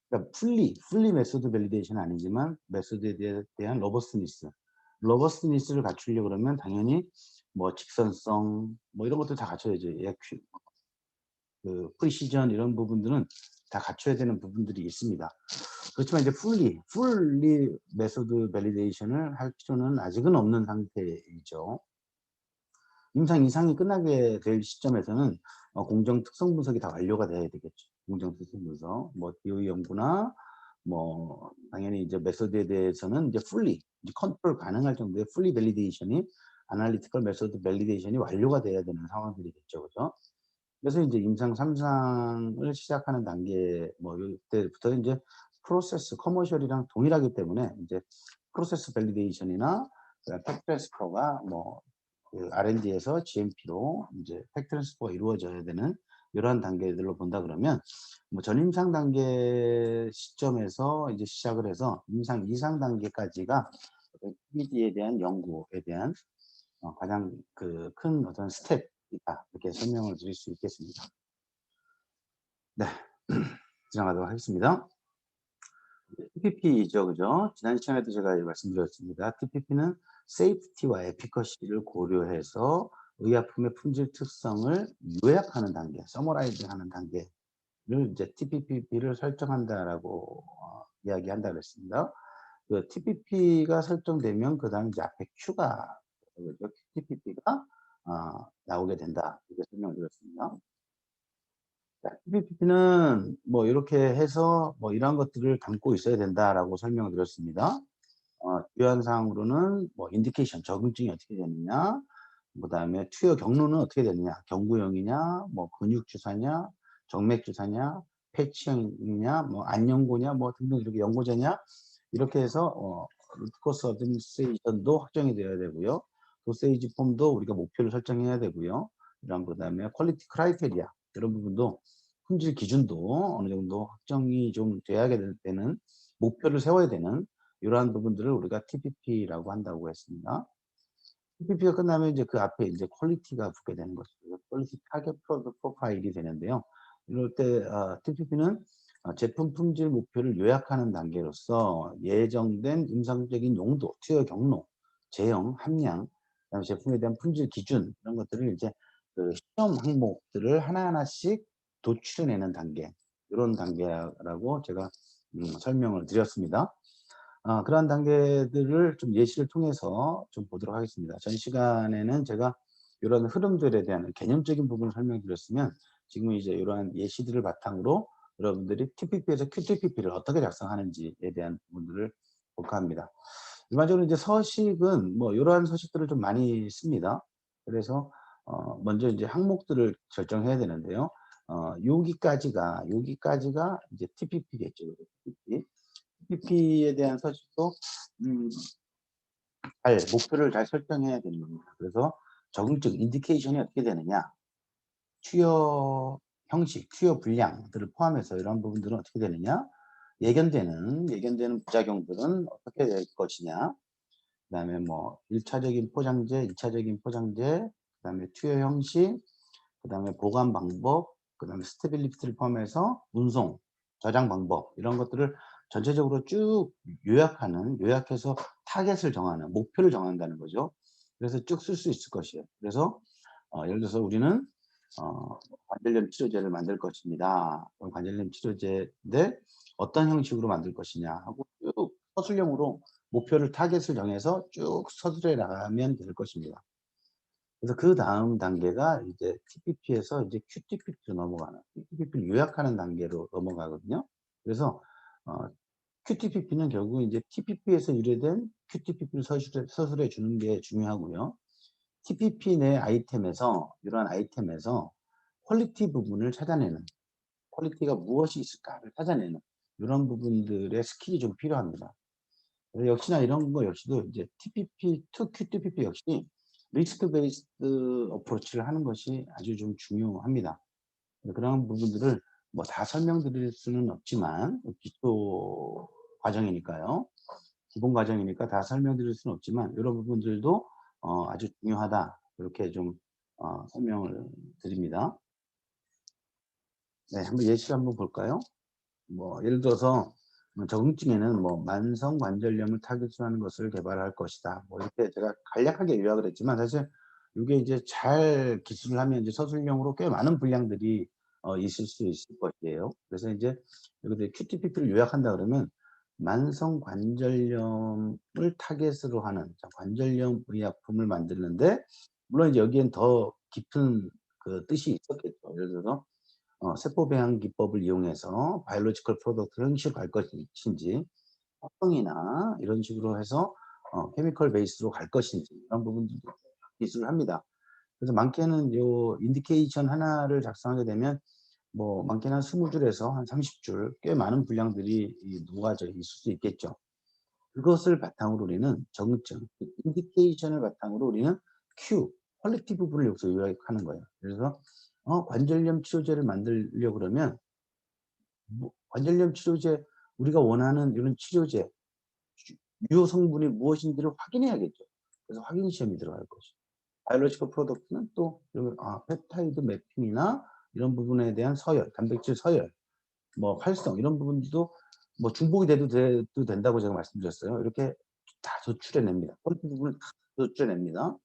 그러니까 풀리 메소드 밸리데이션은 아니지만 메소드에 대한 러버스니스를 갖추려고 그러면 당연히 뭐 직선성 뭐 이런 것들 다 갖춰야죠. 프리시전 이런 부분들은 다 갖춰야 되는 부분들이 있습니다. 그렇지만 이제 풀리 메소드 밸리데이션을 할 필요는 아직은 없는 상태이죠. 임상 이상이 끝나게 될 시점에서는 공정 특성 분석이 다 완료가 돼야 되겠죠. 공정 특성 분석, 뭐 DOE 연구나 뭐 당연히 이제 메소드에 대해서는 이제 이제 컨트롤 가능할 정도의 풀리 밸리데이션이 아날리티컬 메소드 밸리데이션이 완료가 돼야 되는 상황들이겠죠, 그죠? 그래서 이제 임상 3상을 시작하는 단계 뭐 이때부터 이제 프로세스 커머셜이랑 동일하기 때문에 이제 프로세스 밸리데이션이나 팩 트랜스퍼가 뭐 R&D에서 GMP로 이제 팩 트랜스퍼가 이루어져야 되는 이러한 단계들로 본다 그러면 뭐 전임상 단계 시점에서 이제 시작을 해서 임상 2상 단계까지가 PBD에 대한 연구에 대한 가장 큰 어떤 스텝이다 이렇게 설명을 드릴 수 있겠습니다. 네, 지나가도록 하겠습니다. TPP죠, 그죠? 지난 시간에도 제가 말씀드렸습니다. TPP는 세이프티와 에피커시를 고려해서 의약품의 품질 특성을 요약하는 단계, 서머라이즈하는 단계를 이제 TPP를 설정한다라고 이야기한다 그랬습니다. 그 TPP가 설정되면 그 다음에 이제 앞에 Q가 TPP가 나오게 된다 이렇게 설명드렸습니다. PPP는 뭐 이렇게 해서 뭐 이러한 것들을 담고 있어야 된다라고 설명을 드렸습니다. 주요한 사항으로는 뭐 인디케이션, 적응증이 어떻게 되느냐, 그다음에 투여 경로는 어떻게 되느냐? 경구형이냐, 뭐 근육 주사냐, 정맥 주사냐, 패치형이냐, 뭐 안연고냐, 뭐 등등 이렇게 연고제냐 이렇게 해서 루트 코스 어드미니스트레이션도 확정이 되어야 되고요. 도세이지 폼도 우리가 목표를 설정해야 되고요. 이런 그다음에 퀄리티 크라이테리아 이런 부분도 품질 기준도 어느 정도 확정이 좀 돼야 되는 목표를 세워야 되는 이러한 부분들을 우리가 TPP라고 한다고 했습니다. TPP가 끝나면 이제 그 앞에 이제 퀄리티가 붙게 되는 것이고요. 퀄리티 타겟 프로파일이 되는데요. 이럴 때 TPP는 제품 품질 목표를 요약하는 단계로서 예정된 임상적인 용도, 투여 경로, 제형, 함량, 그다음에 제품에 대한 품질 기준 이런 것들을 이제 그 시험 항목들을 하나하나씩 도출해내는 단계, 이런 단계라고 제가 설명을 드렸습니다. 그러한 단계들을 좀 예시를 통해서 좀 보도록 하겠습니다. 전 시간에는 제가 이런 흐름들에 대한 개념적인 부분을 설명드렸으면 지금 이제 이러한 예시들을 바탕으로 여러분들이 TPP에서 QTPP를 어떻게 작성하는지에 대한 부분들을 볼까 합니다. 일반적으로 이제 서식은 뭐 이러한 서식들을 좀 많이 씁니다. 그래서 먼저 이제 항목들을 결정해야 되는데요. 여기까지가 이제 TPP겠죠. TPP. TPP에 대한 서식도 음 목표를 잘 설정해야 되는 겁니다. 그래서 적응적 인디케이션이 어떻게 되느냐, 투여 형식, 투여 분량들을 포함해서 이런 부분들은 어떻게 되느냐, 예견되는 부작용들은 어떻게 될 것이냐, 그다음에 뭐 1차적인 포장재, 2차적인 포장재, 그다음에 투여 형식, 그다음에 보관 방법, 그다음에 스테빌리티를 포함해서 운송, 저장 방법 이런 것들을 전체적으로 쭉 요약해서 타겟을 정하는, 목표를 정한다는 거죠. 그래서 쭉 쓸 수 있을 것이에요. 그래서 예를 들어서 우리는 관절염 치료제를 만들 것입니다. 그럼 관절염 치료제인데 어떤 형식으로 만들 것이냐 하고 쭉 서술형으로 목표를 타겟을 정해서 쭉 서술해 나가면 될 것입니다. 그래서 그다음 단계가 이제 TPP에서 이제 QTPP로 넘어가는, QTPP를 요약하는 단계로 넘어가거든요. 그래서 QTPP는 결국 이제 TPP에서 유래된 QTPP를 서술해 주는 게 중요하고요. TPP 내 아이템에서, 이러한 아이템에서 퀄리티 부분을 찾아내는, 퀄리티가 무엇이 있을까를 찾아내는 이런 부분들의 스킬이 좀 필요합니다. 역시나 이런 거 역시도 이제 TPP to QTPP 역시 리스크 베이스드 어프로치를 하는 것이 아주 좀 중요합니다. 그런 부분들을 뭐 다 설명드릴 수는 없지만 기초 과정이니까요. 기본 과정이니까 다 설명드릴 수는 없지만 이런 부분들도 아주 중요하다. 이렇게 좀 설명을 드립니다. 네, 한번 예시를 한번 볼까요? 뭐 예를 들어서 적응증에는 뭐 만성 관절염을 타깃으로 하는 것을 개발할 것이다. 뭐 이렇게 제가 간략하게 요약을 했지만 사실 이게 이제 잘 기술을 하면 이제 서술형으로 꽤 많은 분량들이 있을 수 있을 것이에요. 그래서 이제 여기서 QTPP를 요약한다 그러면 만성 관절염을 타깃으로 하는 관절염 의약품을 만드는데 물론 이제 여기엔 더 깊은 그 뜻이 있었겠죠. 예를 들어서 세포 배양 기법을 이용해서 바이올로지컬 프로덕트를 형식으로 갈 것인지 합성이나 이런 식으로 해서 케미컬 베이스로 갈 것인지 이런 부분들도 기술을 합니다. 그래서 많게는 요 인디케이션 하나를 작성하게 되면 뭐 많게는 한 20줄에서 한 30줄 꽤 많은 분량들이 녹아져 있을 수 있겠죠. 그것을 바탕으로 우리는 정증, 인디케이션을 바탕으로 우리는 Q, 퀄리티 부분을 여기서 요약하는 거예요. 그래서 관절염 치료제를 만들려고 그러면 관절염 치료제, 우리가 원하는 이런 치료제 유효 성분이 무엇인지를 확인해야겠죠. 그래서 확인 시험이 들어갈 것이죠. 바이올로지컬 프로덕트는 또 펩타이드 매핑이나 이런 부분에 대한 서열, 단백질 서열, 뭐 활성 이런 부분도 뭐 중복이 돼도 된다고 제가 말씀드렸어요. 이렇게 다 도출해냅니다. 퀄리티 부분을 다 도출해냅니다.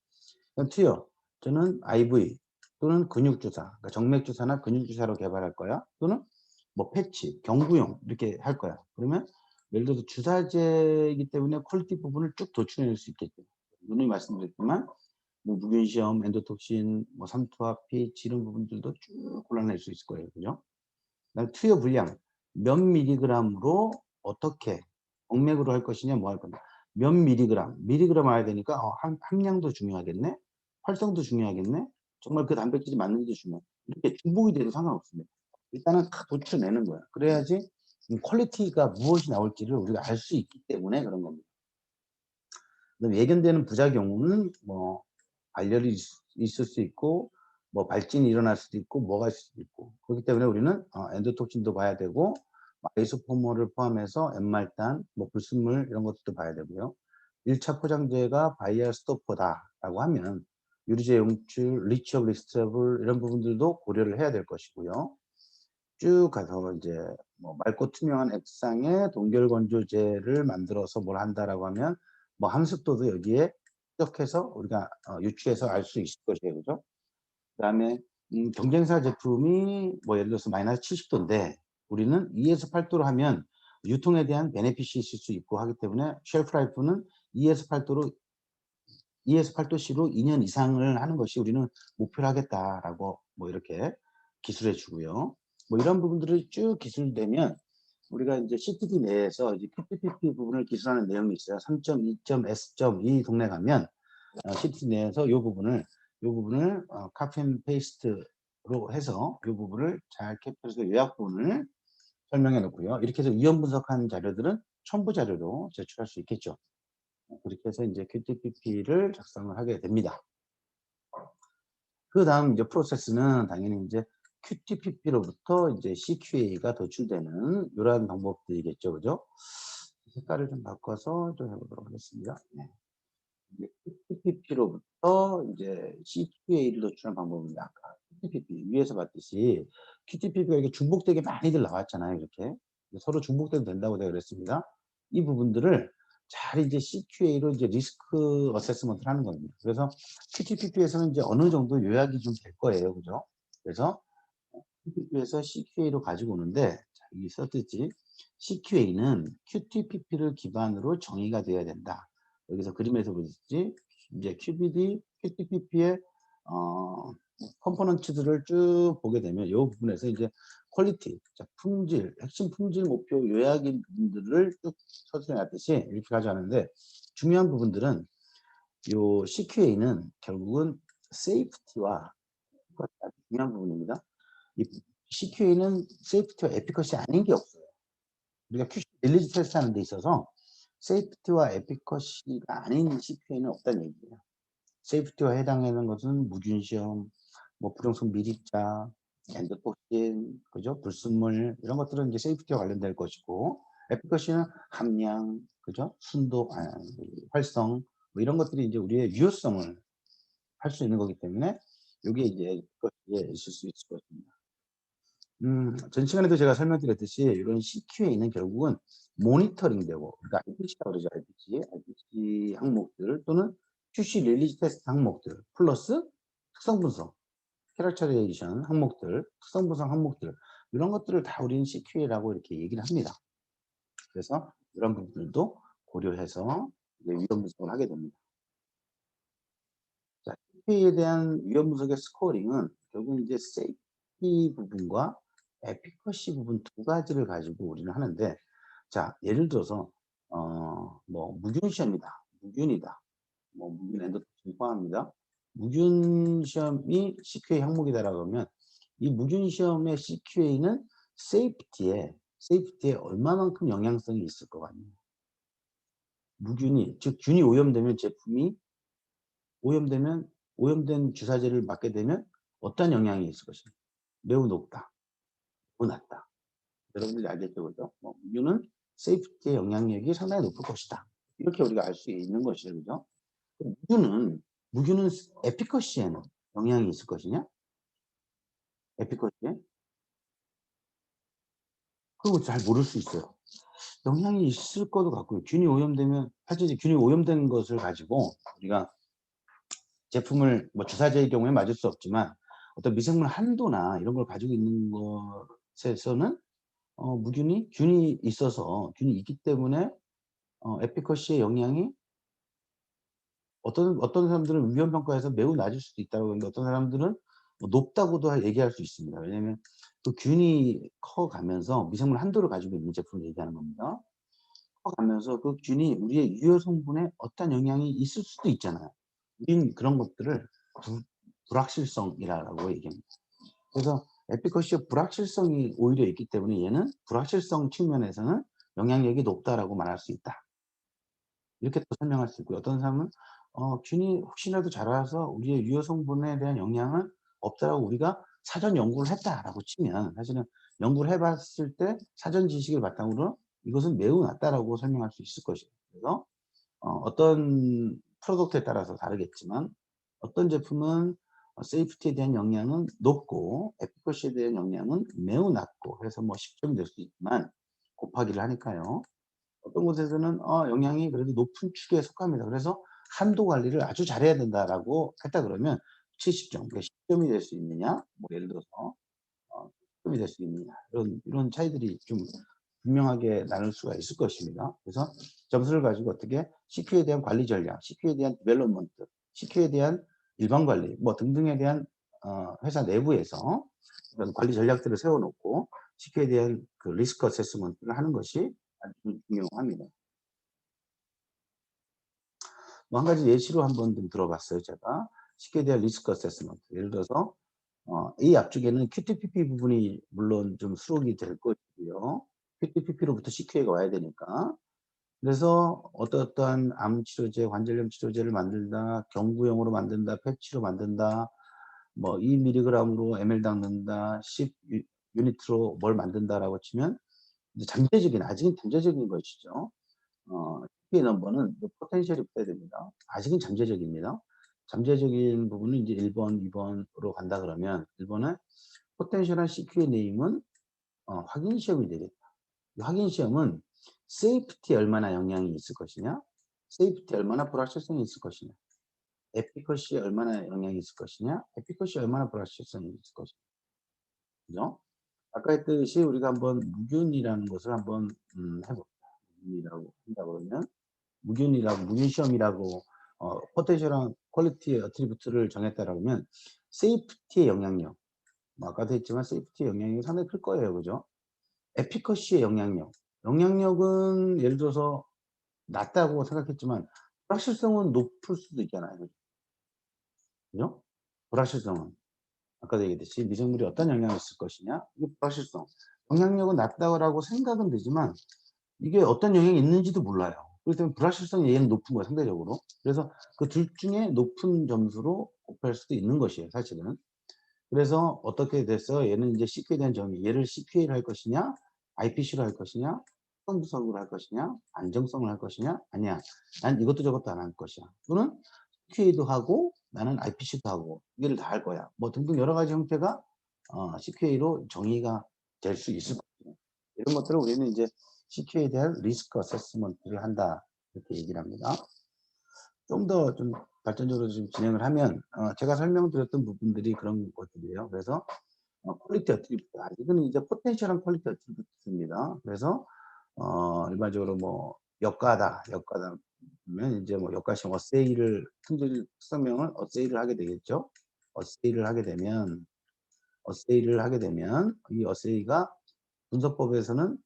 그럼 투여, 저는 IV 또는 근육주사, 그러니까 정맥주사나 근육주사로 개발할 거야. 또는 뭐 패치, 경구용 이렇게 할 거야. 그러면 예를 들어서 주사제이기 때문에 퀄리티 부분을 쭉 도출해낼 수 있겠죠. 누누이 말씀드렸지만 뭐 무균시험, 엔도톡신, 뭐 삼투압, pH 이런 부분들도 쭉 골라낼 수 있을 거예요. 그죠? 그다음에 투여 분량, 몇 밀리그램으로 어떻게 정맥으로 할 것이냐, 뭐 할 거냐. 몇 밀리그램, 밀리그램 알아야 되니까 함량도 중요하겠네. 활성도 중요하겠네. 정말 그 단백질이 맞는지 중요해. 이렇게 중복이 돼도 상관없습니다. 일단은 다 도출내는 거야. 그래야지 퀄리티가 무엇이 나올지를 우리가 알 수 있기 때문에 그런 겁니다. 그다음에 예견되는 부작용은 뭐 발열이 있을 수 있고 뭐 발진이 일어날 수도 있고 뭐가 있을 수도 있고 그렇기 때문에 우리는 엔도톡신도 봐야 되고 아이소포머를 포함해서 엠말단, 뭐 불순물 이런 것도 봐야 되고요. 1차 포장재가 바이알 스토퍼다라고 하면 유리제 용출, 리치업 리스트러블 이런 부분들도 고려를 해야 될 것이고요. 쭉 가서 이제 뭐 맑고 투명한 액상의 동결 건조제를 만들어서 뭘 한다라고 하면 뭐 함습도도 여기에 추적해서 우리가 유추해서 알 수 있을 것이에요. 그죠? 그다음에 경쟁사 제품이 뭐 예를 들어서 마이너스 70도인데 우리는 2에서 8도로 하면 유통에 대한 베네핏이 있을 수 있고 하기 때문에 쉘프 라이프는 2에서 8도로 2에서 8도씨로 2년 이상을 하는 것이 우리는 목표로 하겠다라고 뭐 이렇게 기술해 주고요. 뭐 이런 부분들이 쭉 기술되면 우리가 이제 CTD 내에서 이제 QPPP 부분을 기술하는 내용이 있어요. 3.2.S.2 이 동네 가면 CTD 내에서 요 부분을 카피 앤 페이스트로 해서 요 부분을 잘 캡처해서 요약 부분을 설명해 놓고요. 이렇게 해서 위험 분석한 자료들은 첨부 자료로 제출할 수 있겠죠. 그렇게 해서 이제 QTPP를 작성을 하게 됩니다. 그다음 이제 프로세스는 당연히 이제 QTPP로부터 이제 CQA가 도출되는 이러한 방법들이겠죠. 그죠? 색깔을 좀 바꿔서 좀 해보도록 하겠습니다. 네. 이제 QTPP로부터 이제 CQA를 도출하는 방법입니다. 아까 QTPP 위에서 봤듯이 QTPP가 이게 중복되게 많이들 나왔잖아요. 이렇게 서로 중복돼도 된다고 제가 그랬습니다. 이 부분들을 잘 이제 CQA로 이제 리스크 어세스먼트를 하는 겁니다. 그래서 QTPP에서는 이제 어느 정도 요약이 좀 될 거예요. 그죠? 그래서 QTPP에서 CQA로 가지고 오는데, 자, 여기 썼듯이 CQA는 QTPP를 기반으로 정의가 되어야 된다. 여기서 그림에서 보시지 이제 QBD, QTPP의 컴포넌트들을 쭉 보게 되면 이 부분에서 이제 퀄리티, 자, 품질, 핵심 품질 목표 요약인 부분들을 쭉 서술해 놨듯이 이렇게 가져가는데 중요한 부분들은 요 CQA는 결국은 세이프티와 아주 중요한 부분입니다. 이 CQA는 세이프티와 에피커시 아닌 게 없어요. 우리가 QC 릴리즈 테스트 하는 데 있어서 세이프티와 에피커시가 아닌 CQA는 없다는 얘기예요. 세이프티와 해당하는 것은 무균 시험, 뭐 불용성 미립자, 엔도톡신, 그죠? 불순물 이런 것들은 이제 세이프티와 관련될 것이고, 에피커시는 함량, 그죠? 순도, 활성 뭐 이런 것들이 이제 우리의 유효성을 할 수 있는 거기 때문에 이게 이제 에피커시에 있을 수 있을 것입니다. 전 시간에도 제가 설명드렸듯이 이런 CQA는 결국은 모니터링 되고, 그러니까 RPC라고 그러죠. RPC 항목들 또는 QC 릴리즈 테스트 항목들 플러스 특성 분석, 캐릭터라이제이션 항목들, 특성 분석 항목들 이런 것들을 다 우리는 CQA라고 이렇게 얘기를 합니다. 그래서 이런 부분들도 고려해서 이제 위험 분석을 하게 됩니다. 자, CQA에 대한 위험 분석의 스코어링은 결국 이제 세이프티 부분과 에피커시 부분 두 가지를 가지고 우리는 하는데, 자, 예를 들어서 뭐 무균 시험이다, 무균이다, 뭐 무균 엔도톡신 포함합니다. 무균 시험이 CQA 항목이다라고 하면 이 무균 시험의 CQA는 세이프티에 얼마만큼 영향성이 있을 것 같나요? 무균이, 즉 균이 오염되면 제품이 오염된 주사제를 맞게 되면 어떤 영향이 있을 것인가? 매우 높다, 매우 낮다. 여러분들이 알겠죠, 그죠? 뭐 무균은 세이프티의 영향력이 상당히 높을 것이다. 이렇게 우리가 알 수 있는 것이죠, 그죠? 무균은 에피커시에는 영향이 있을 것이냐? 에피커시에? 그거 잘 모를 수 있어요. 영향이 있을 것도 같고요. 균이 오염되면, 사실 이제 균이 오염된 것을 가지고 우리가 제품을 뭐 주사제의 경우에 맞을 수 없지만 어떤 미생물 한도나 이런 걸 가지고 있는 것에서는 균이 있어서 균이 있기 때문에 에피커시의 영향이 어떤 사람들은 위험 평가에서 매우 낮을 수도 있다고 하는데 어떤 사람들은 뭐 높다고도 얘기할 수 있습니다. 왜냐하면 그 균이 커가면서 미생물 한도를 가지고 있는 제품을 얘기하는 겁니다. 커가면서 그 균이 우리의 유효 성분에 어떤 영향이 있을 수도 있잖아요. 우리는 그런 것들을 불확실성이라고 얘기합니다. 그래서 에피커시의 불확실성이 오히려 있기 때문에 얘는 불확실성 측면에서는 영향력이 높다라고 말할 수 있다. 이렇게 또 설명할 수 있고요. 어떤 사람은 균이 혹시라도 자라서 우리의 유효 성분에 대한 영향은 없다라고 우리가 사전 연구를 했다라고 치면 사실은 연구를 해 봤을 때 사전 지식을 바탕으로 이것은 매우 낮다라고 설명할 수 있을 것이에요. 그래서 어떤 프로덕트에 따라서 다르겠지만 어떤 제품은 세이프티에 대한 영향은 높고 에피커시에 대한 영향은 매우 낮고 그래서 뭐 10점이 될 수 있지만 곱하기를 하니까요. 어떤 곳에서는 영향이 그래도 높은 축에 속합니다. 그래서 한도 관리를 아주 잘해야 된다라고 했다 그러면 70점, 그러니까 10점이 될 수 있느냐, 뭐 예를 들어서 10점이 될 수 있느냐, 이런 차이들이 좀 분명하게 나눌 수가 있을 것입니다. 그래서 점수를 가지고 어떻게 CQ에 대한 관리 전략, CQ에 대한 디벨롭먼트, CQ에 대한 일반 관리, 뭐 등등에 대한 회사 내부에서 이런 관리 전략들을 세워놓고 CQ에 대한 그 리스크 어세스먼트를 하는 것이 아주 중요합니다. 뭐 한 가지 예시로 한번 좀 들어봤어요, 제가. CQ에 대한 리스크 어세스먼트. 예를 들어서 이 앞쪽에는 QTPP 부분이 물론 좀 수록이 될 것이고요. QTPP로부터 CQA가 와야 되니까. 그래서 어떠어떠한 암 치료제, 관절염 치료제를 만든다, 경구용으로 만든다, 패치로 만든다, 뭐 2mg으로 ml당 넣는다, 10 유니트로 뭘 만든다라고 치면 이제 잠재적인 아직은 잠재적인 것이죠. CPA 넘버는 포텐셜이 붙어야 됩니다. 아직은 잠재적입니다. 잠재적인 부분은 이제 1번, 2번으로 간다 그러면 1번은 포텐셜한 CQ의 네임은 확인 시험이 되겠다. 이 확인 시험은 세이프티에 얼마나 영향이 있을 것이냐, 세이프티에 얼마나 불확실성이 있을 것이냐, 에피커시에 얼마나 영향이 있을 것이냐, 에피커시에 얼마나 불확실성이 있을 것이냐. 그죠? 아까 했듯이 우리가 한번 무균이라는 것을 한번 해볼까. 무균이라고 한다 그러면 무균 시험이라고 포텐셜한 퀄리티 어트리뷰트를 정했다라고 하면 세이프티의 영향력, 뭐 아까도 했지만 세이프티의 영향력이 상당히 클 거예요. 그죠? 에피커시의 영향력. 영향력은 예를 들어서 낮다고 생각했지만 불확실성은 높을 수도 있잖아요. 그죠? 불확실성은. 아까도 얘기했듯이 미생물이 어떤 영향을 있을 것이냐. 이게 불확실성. 영향력은 낮다고 생각은 되지만 이게 어떤 영향이 있는지도 몰라요. 그렇기 때문에 불확실성이 얘는 높은 거예요, 상대적으로. 그래서 그 둘 중에 높은 점수로 곱할 수도 있는 것이에요, 사실은. 그래서 어떻게 됐어? 얘는 이제 CQ에 대한 정의. 얘를 CQA를 할 것이냐, IPC로 할 것이냐, 특성 분석으로 할 것이냐, 안정성을 할 것이냐, 아니야. 난 이것도 저것도 안 할 것이야. 또는 CQA도 하고, 나는 IPC도 하고, 이를 다 할 거야. 뭐 등등 여러 가지 형태가 CQA로 정의가 될 수 있을 거예요. 이런 것들을 우리는 이제 CQA에 대한 리스크 어세스먼트를 한다. 이렇게 얘기를 합니다. 좀 더 좀 발전적으로 좀 진행을 하면 제가 설명드렸던 부분들이 그런 것들이에요. 그래서 퀄리티 어트리뷰트 이거는 이제 포텐셜한 퀄리티 어트리뷰트입니다. 그래서 일반적으로 뭐 역가다 그러면 이제 뭐 역가식 어세이를 특성명을 어세이를 하게 되겠죠. 어세이를 하게 되면 이 어세이가 분석법에서는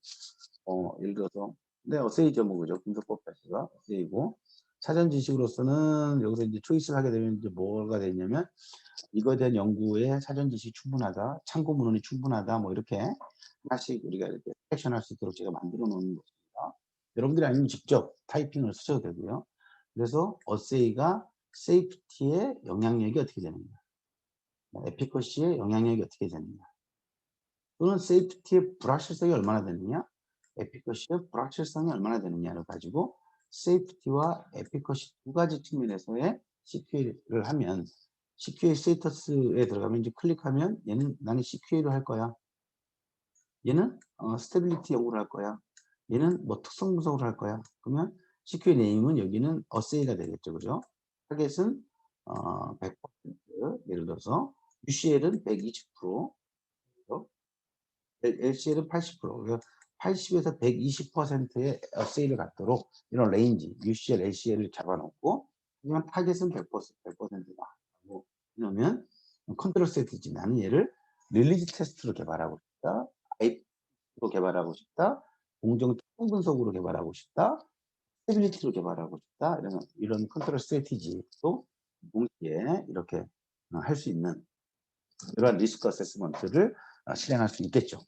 예를 들어서 어세이죠 뭐 그죠. 분석법 자체가 어세이고 사전 지식으로서는 여기서 이제 초이스를 하게 되면 이제 뭐가 되냐면 이거에 대한 연구에 사전 지식이 충분하다, 참고 문헌이 충분하다, 뭐 이렇게 하나씩 우리가 이렇게 섹션할 수 있도록 제가 만들어 놓은 것입니다. 여러분들이 아니면 직접 타이핑을 쓰셔도 되고요. 그래서 어세이가 세이프티의 영향력이 어떻게 되느냐, 에피커시의 영향력이 어떻게 되느냐, 또는 세이프티의 불확실성이 얼마나 되느냐, 에피커시의 불확실성이 얼마나 되느냐를 가지고 세이프티와 에피커시 두 가지 측면에서의 CQA를 하면 CQA 스테이터스에 들어가면 이제 클릭하면 얘는 나는 CQA를 할 거야. 얘는 스테빌리티 연구를 할 거야. 얘는 뭐 특성 분석을 할 거야. 그러면 CQA 네임은 여기는 어세이가 되겠죠. 그죠? 타겟은 100%, 예를 들어서 UCL은 120%, LCL은 80%, 80에서 120%의 어세이를 갖도록 이런 레인지, UCL, LCL을 잡아놓고 그냥 타겟은 100%다. 라고 해놓으면 컨트롤 스트래티지. 나는 얘를 릴리즈 테스트로 개발하고 싶다. IP로 개발하고 싶다. 공정 특성 분석으로 개발하고 싶다. 스테빌리티로 개발하고 싶다. 이런 컨트롤 스트래티지도 동시에 이렇게 할 수 있는 이러한 리스크 어세스먼트를 실행할 수 있겠죠.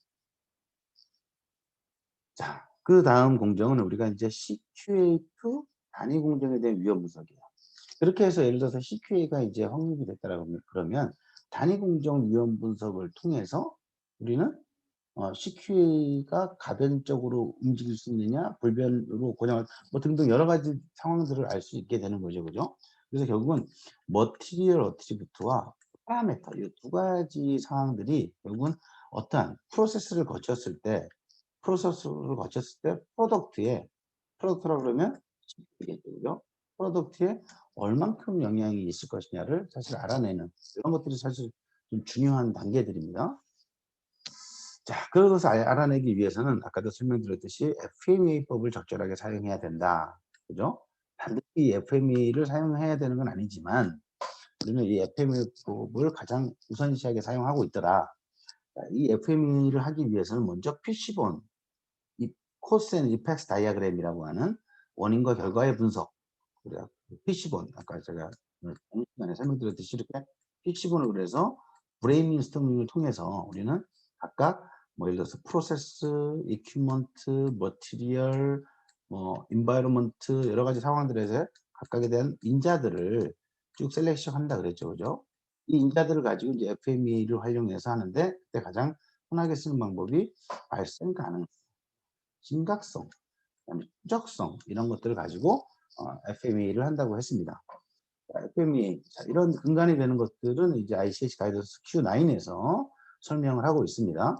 자, 그 다음 공정은 우리가 이제 CQA2 단위 공정에 대한 위험 분석이에요. 그렇게 해서 예를 들어서 CQA가 이제 확립이 됐다라고 그러면 단위 공정 위험 분석을 통해서 우리는 CQA가 가변적으로 움직일 수 있느냐, 불변으로 고정할 뭐 등등 여러 가지 상황들을 알 수 있게 되는 거죠. 그죠? 그래서 결국은 머티리얼 어트리뷰트와 파라메터 이 두 가지 상황들이 결국은 어떠한 프로세스를 거쳤을 때 프로덕트라고 그러면 CQA겠죠. 그죠? 프로덕트에 얼만큼 영향이 있을 것이냐를 사실 알아내는 이런 것들이 사실 좀 중요한 단계들입니다. 자, 그것을 알아내기 위해서는 아까도 설명드렸듯이 FMEA법을 적절하게 사용해야 된다. 그죠? 반드시 FMEA를 사용해야 되는 건 아니지만 우리는 이 FMEA법을 가장 우선시하게 사용하고 있더라. 자, 이 FMEA를 하기 위해서는 먼저 PC본, 이 코스 앤 이펙트 다이어그램이라고 하는 원인과 결과의 분석. 그래요. PC본, 아까 제가 시간에 설명드렸듯이 이렇게 PC본을 그래서 브레인스토밍을 통해서 우리는 각각 뭐 예를 들어서 프로세스, 이퀴먼트, 머티리얼, 뭐 인바이러먼트 여러 가지 상황들에서 각각에 대한 인자들을 쭉 셀렉션 한다 그랬죠. 그죠? 이 인자들을 가지고 이제 FMEA를 활용해서 하는데 그때 가장 흔하게 쓰는 방법이 발생 가능, 심각성, 그다음에 추적성 이런 것들을 가지고 FMEA를 한다고 했습니다. FMEA 이런 근간이 되는 것들은 이제 ICH 가이던스 Q9에서 설명을 하고 있습니다.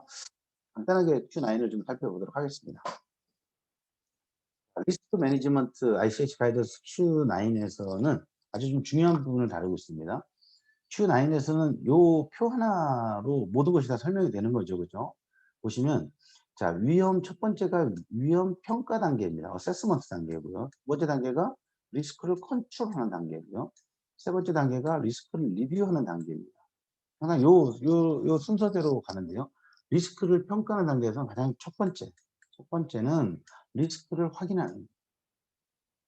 간단하게 Q9을 좀 살펴보도록 하겠습니다. 리스크 매니지먼트 ICH 가이던스 Q9에서는 아주 좀 중요한 부분을 다루고 있습니다. Q9에서는 요 표 하나로 모든 것이 다 설명이 되는 거죠. 그죠? 보시면 자, 첫 번째가 위험 평가 단계입니다. 어세스먼트 단계고요. 두 번째 단계가 리스크를 컨트롤하는 단계고요. 세 번째 단계가 리스크를 리뷰하는 단계입니다. 항상 요 순서대로 가는데요. 리스크를 평가하는 단계에서 가장 첫 번째는 리스크를 확인하는,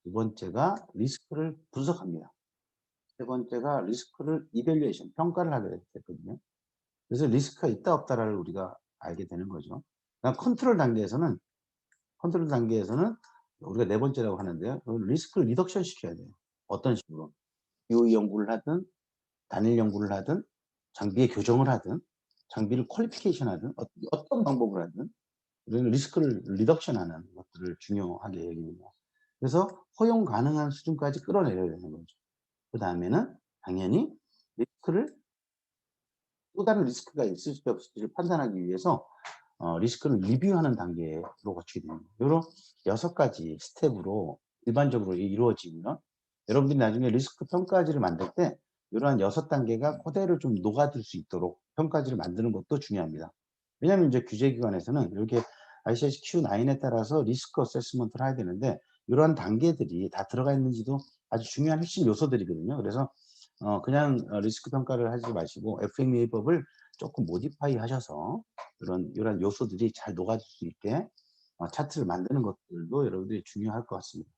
두 번째가 리스크를 분석합니다. 세 번째가 리스크를 이밸류에이션, 평가를 하게 됐거든요. 그래서 리스크가 있다 없다를 우리가 알게 되는 거죠. 컨트롤 단계에서는 우리가 네 번째라고 하는데요. 리스크를 리덕션 시켜야 돼요. 어떤 식으로? 기호 연구를 하든 단일 연구를 하든 장비의 교정을 하든 장비를 퀄리피케이션 하든 어떤 방법을 하든 우리는 리스크를 리덕션하는 것들을 중요하게 여깁니다. 그래서 허용 가능한 수준까지 끌어내려야 되는 거죠. 그 다음에는 당연히 리스크를 또 다른 리스크가 있을지 없을지를 판단하기 위해서 리스크를 리뷰하는 단계로 거치게 됩니다. 요런 6가지 스텝으로 일반적으로 이루어지고요. 여러분들이 나중에 리스크 평가지를 만들 때 이러한 6단계가 그대로 좀 녹아들 수 있도록 평가지를 만드는 것도 중요합니다. 왜냐하면 이제 규제기관에서는 이렇게 ICH Q9에 따라서 리스크 어세스먼트를 해야 되는데 이러한 단계들이 다 들어가 있는지도 아주 중요한 핵심 요소들이거든요. 그래서 그냥 리스크 평가를 하지 마시고 FMEA법을 조금 모디파이 하셔서 이런 요소들이 잘 녹아들 수 있게 차트를 만드는 것들도 여러분들이 중요할 것 같습니다.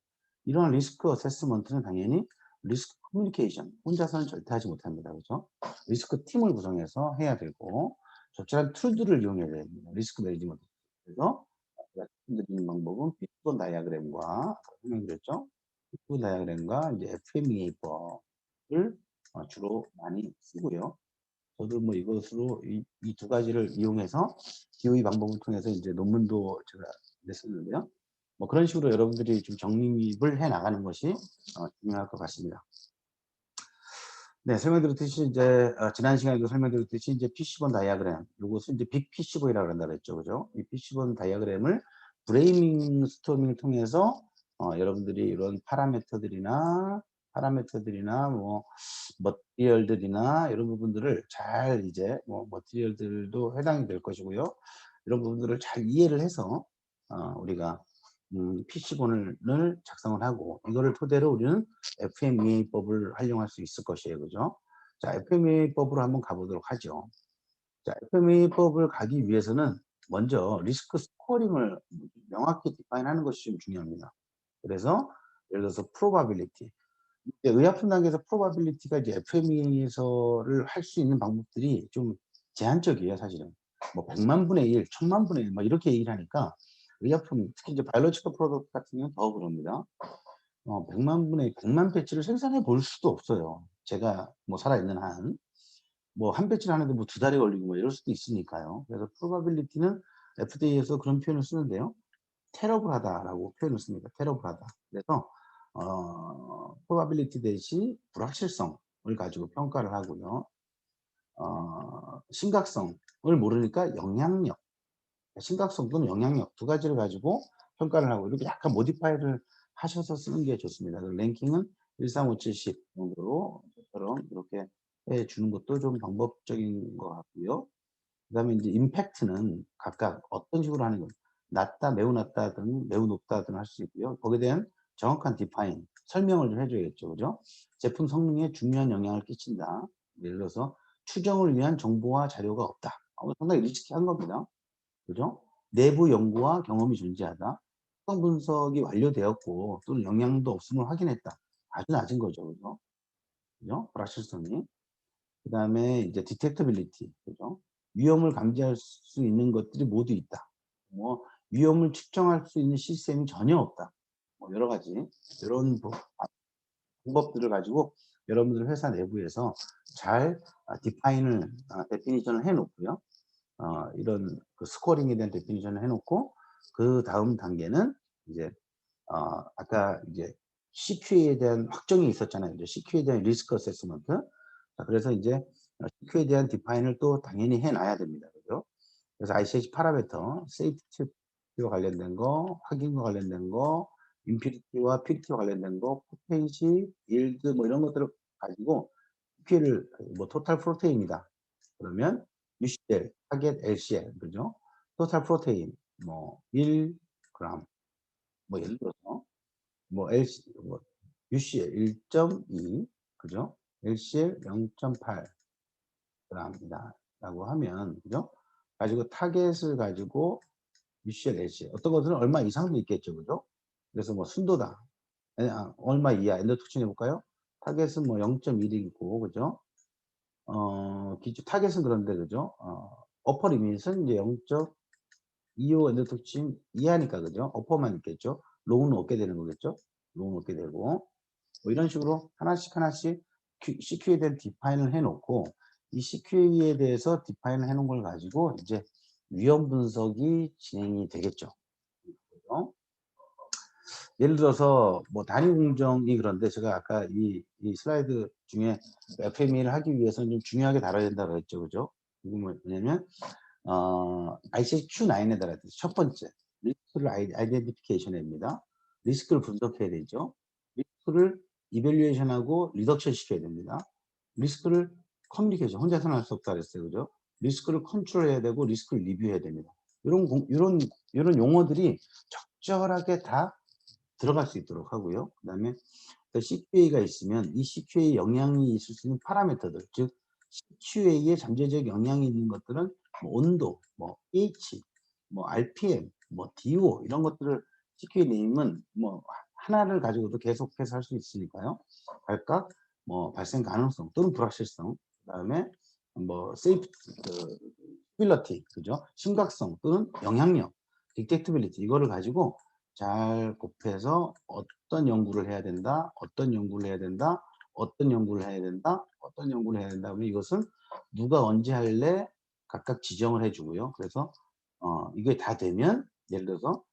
이런 리스크 어세스먼트는 당연히 리스크 커뮤니케이션 혼자서는 절대 하지 못합니다. 그죠? 리스크 팀을 구성해서 해야 되고 적절한 툴들을 이용해야 됩니다. 리스크 매니지먼트. 그래서 제가 말씀드리는 방법은 피톤 다이아그램과 아까 설명드렸죠. 피톤 다이아그램과 이제 FMEA법을 주로 많이 쓰고요. 저도 뭐 이것으로 이 두 가지를 이용해서 기호의 방법을 통해서 이제 논문도 제가 냈었는데요. 뭐 그런 식으로 여러분들이 좀 정립을 해 나가는 것이 중요할 것 같습니다. 네, 설명드렸듯이 이제 지난 시간에도 설명드렸듯이 이제 PC본 다이아그램, 요것은 이제 빅 PC본이라고 한다 그랬죠, 그죠? 이 PC본 다이아그램을 브레이밍 스토밍을 통해서 여러분들이 이런 파라메터들이나 뭐 머티리얼들이나 이런 부분들을 잘 이제 뭐 머티리얼들도 해당이 될 것이고요. 이런 부분들을 잘 이해를 해서 우리가 PC본을 작성을 하고 이거를 토대로 우리는 FMEA법을 활용할 수 있을 것이에요. 그죠? 자, FMEA법으로 한번 가보도록 하죠. 자, FMEA법을 가기 위해서는 먼저 리스크 스코어링을 명확히 디파인하는 것이 좀 중요합니다. 그래서 예를 들어서 probability, 이제 의약품 단계에서 probability가 이제 FME에서를 할 수 있는 방법들이 좀 제한적이에요, 사실은. 뭐 100만 분의 1, 1000만 분의 1 막 이렇게 얘기를 하니까 의약품 특히 이제 바이오로지컬 프로덕트 같은 경우는 더 그럽니다. 100만 분의 100만 배치를 생산해 볼 수도 없어요. 제가 뭐 살아있는 한. 뭐 한 배치를 하는데 뭐 2달이 걸리고 뭐 이럴 수도 있으니까요. 그래서 probability는 FDA에서 그런 표현을 쓰는데요. terrible하다라고 표현을 씁니다. terrible하다. 그래서 probability 대신 불확실성을 가지고 평가를 하고요. 심각성을 모르니까 영향력, 심각성 또는 영향력 두 가지를 가지고 평가를 하고 이렇게 약간 모디파이를 하셔서 쓰는 게 좋습니다. 그 랭킹은 1, 3, 5, 7, 10 정도로 저처럼 이렇게 해 주는 것도 좀 방법적인 것 같고요. 그다음에 인제 임팩트는 각각 어떤 식으로 하는 건 낮다, 매우 낮다든 매우 높다든 할 수 있고요. 거기에 대한 정확한 디파인, 설명을 좀 해 줘야겠죠. 그죠? 제품 성능에 중요한 영향을 끼친다. 예를 들어서 추정을 위한 정보와 자료가 없다. 상당히 리스키한 겁니다. 그죠? 내부 연구와 경험이 존재하다. 특성 분석이 완료되었고 또는 영향도 없음을 확인했다. 아주 낮은 거죠. 그죠? 그죠? 불확실성이. 그다음에 이제 디텍터빌리티 그죠? 위험을 감지할 수 있는 것들이 모두 있다. 뭐 위험을 측정할 수 있는 시스템이 전혀 없다. 뭐 여러 가지 이런 방법들을 가지고 여러분들 회사 내부에서 잘 디파인을 데피니션을 해 놓고요. 이런 그 스코어링에 대한 데피니션을 해 놓고 그다음 단계는 이제 아까 이제 CQ에 대한 확정이 있었잖아요. 이제 CQ에 대한 리스크 어세스먼트. 자, 그래서 이제 CQ에 대한 디파인을 또 당연히 해 놔야 됩니다. 그죠? 그래서 ICH 파라미터, 세이프티와 관련된 거, 확인과 관련된 거, 임피리티와 퓨리티와 관련된 거, 포텐시, 일드 뭐 이런 것들을 가지고 CQ를 뭐 토탈 프로테인이다. 그러면 UCL, 타겟 LCL 그죠? 토탈 프로테인 뭐 1 그램 뭐 예를 들어서 뭐 LC 뭐 UCL 1.2 그죠? LCL 0.8 g입니다. 라고 하면 그죠? 가지고 타겟을 가지고 UCL, LCL 어떤 것들은 얼마 이상도 있겠죠. 그죠? 그래서 뭐 순도다. 얼마 이하 엔도톡신 해 볼까요? 타겟은 뭐 0.1이 있고 그죠? 기준 타겟은 그런데 그죠? 어퍼 리밋은 이제 0.25 엔도톡신 이하니까 그죠? 어퍼만 있겠죠? 로우는 없게 되는 거겠죠? 로우는 없게 되고 뭐 이런 식으로 하나씩 하나씩 CQ에 대한 디파인을 해 놓고 이 CQ에 대해서 디파인을 해 놓은 걸 가지고 이제 위험 분석이 진행이 되겠죠. 그죠? 예를 들어서 뭐 단위 공정이 그런데 제가 아까 이 슬라이드 중에 FME를 하기 위해서는 좀 중요하게 다뤄야 된다고 했죠. 그죠? 이게 뭐냐면 ICH Q9에 달아야 돼요. 첫 번째 리스크를 아이덴티피케이션입니다. 리스크를 분석해야 되죠. 리스크를 이밸류에이션하고 리덕션 시켜야 됩니다. 리스크를 커뮤니케이션 혼자서는 할 수 없다 그랬어요. 그죠? 리스크를 컨트롤해야 되고 리스크를 리뷰해야 됩니다. 이런 용어들이 적절하게 다 들어갈 수 있도록 하고요. 그다음에 CQA가 있으면 이 CQA에 영향이 있을 수 있는 파라미터들, 즉 CQA에 잠재적 영향이 있는 것들은 뭐 온도, 뭐 pH, 뭐 RPM, 뭐 DO 이런 것들을 CQA 네임은 뭐 하나를 가지고도 계속해서 할 수 있으니까요. 각각 뭐 발생 가능성 또는 불확실성, 그다음에 뭐 세이프 그 스빌러티 그죠? 심각성 또는 영향력, 디텍티빌리티 이거를 가지고 잘 곱해서 어떤 연구를 해야 된다, 어떤 연구를 해야 된다, 어떤 연구를 해야 된다, 어떤 연구를 해야 된다. 그러면 이것은 누가 언제 할래 각각 지정을 해주고요. 그래서 이게 다 되면 예를 들어서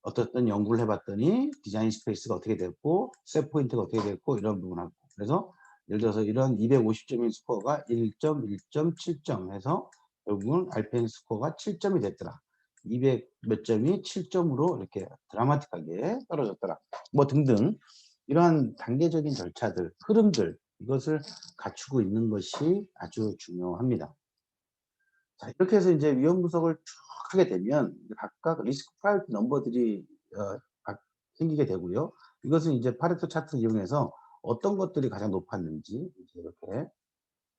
어떤 연구를 해봤더니 디자인 스페이스가 어떻게 됐고 셋 포인트가 어떻게 됐고 이런 부분하고 그래서 예를 들어서 이런 250점인 스코어가 1점, 1점, 7점 해서 결국은 RPM 스코어가 7점이 됐더라. 200 몇 점이 7점으로 이렇게 드라마틱하게 떨어졌더라. 뭐 등등 이러한 단계적인 절차들, 흐름들 이것을 갖추고 있는 것이 아주 중요합니다. 자, 이렇게 해서 이제 위험 분석을 쭉 하게 되면 각각 리스크 프라이어티 넘버들이 각 생기게 되고요. 이것은 이제 파레토 차트를 이용해서 어떤 것들이 가장 높았는지 이제 이렇게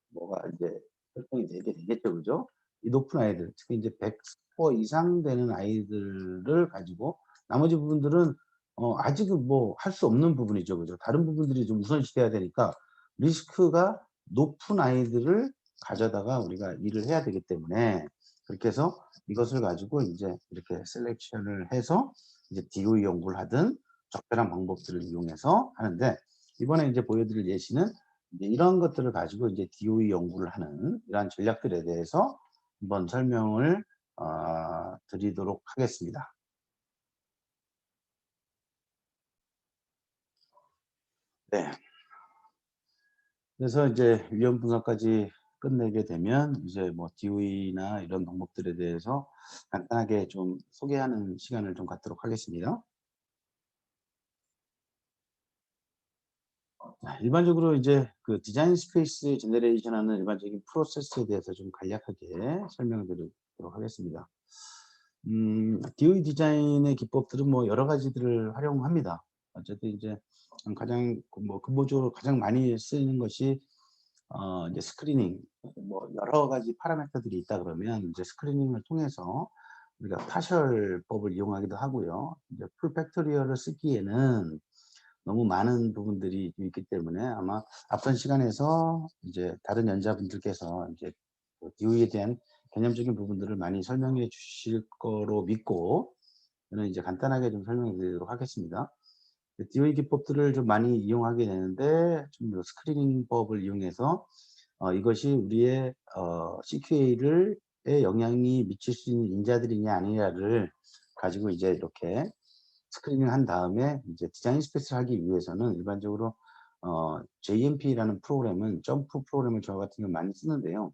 뭐가 이제 설정이 되게 되겠죠. 그죠? 이 높은 아이들, 특히 이제 100 스코어 이상 되는 아이들을 가지고 나머지 부분들은 아직은 뭐 할 수 없는 부분이죠. 그죠? 다른 부분들이 좀 우선시돼야 되니까 리스크가 높은 아이들을 가져다가 우리가 일을 해야 되기 때문에 그렇게 해서 이것을 가지고 인제 이렇게 셀렉션을 해서 이제 DOE 연구를 하든 적절한 방법들을 이용해서 하는데, 이번에 인제 보여드릴 예시는 이제 이런 것들을 가지고 이제 DOE 연구를 하는 이러한 전략들에 대해서 한번 설명을 드리도록 하겠습니다. 네. 그래서 이제 위험 분석까지 끝내게 되면 이제 뭐 DOE나 이런 방법들에 대해서 간단하게 좀 소개하는 시간을 좀 갖도록 하겠습니다. 자, 일반적으로 이제 그 디자인 스페이스 제너레이션 하는 일반적인 프로세스에 대해서 좀 간략하게 설명을 드리도록 하겠습니다. DOE 디자인의 기법들은 뭐 여러 가지들을 활용합니다. 어쨌든 이제 가장 뭐 근본적으로 가장 많이 쓰이는 것이 이제 스크리닝, 뭐 여러 가지 파라미터들이 있다 그러면 이제 스크리닝을 통해서 우리가 파셜법을 이용하기도 하고요. 이제 풀 팩토리얼을 쓰기에는 너무 많은 부분들이 좀 있기 때문에 아마 앞선 시간에서 이제 다른 연자분들께서 이제 그 DOE에 대한 개념적인 부분들을 많이 설명해 주실 거로 믿고 저는 이제 간단하게 좀 설명해 드리도록 하겠습니다. DOE 기법들을 좀 많이 이용하게 되는데 좀 스크리닝법을 이용해서 이것이 우리의 CQA를 에 영향이 미칠 수 있는 인자들이냐 아니냐를 가지고 이제 이렇게 스크리닝을 한 다음에 이제 디자인 스페이스를 하기 위해서는 일반적으로 JMP라는 프로그램은 점프 프로그램을 저 같은 경우 많이 쓰는데요.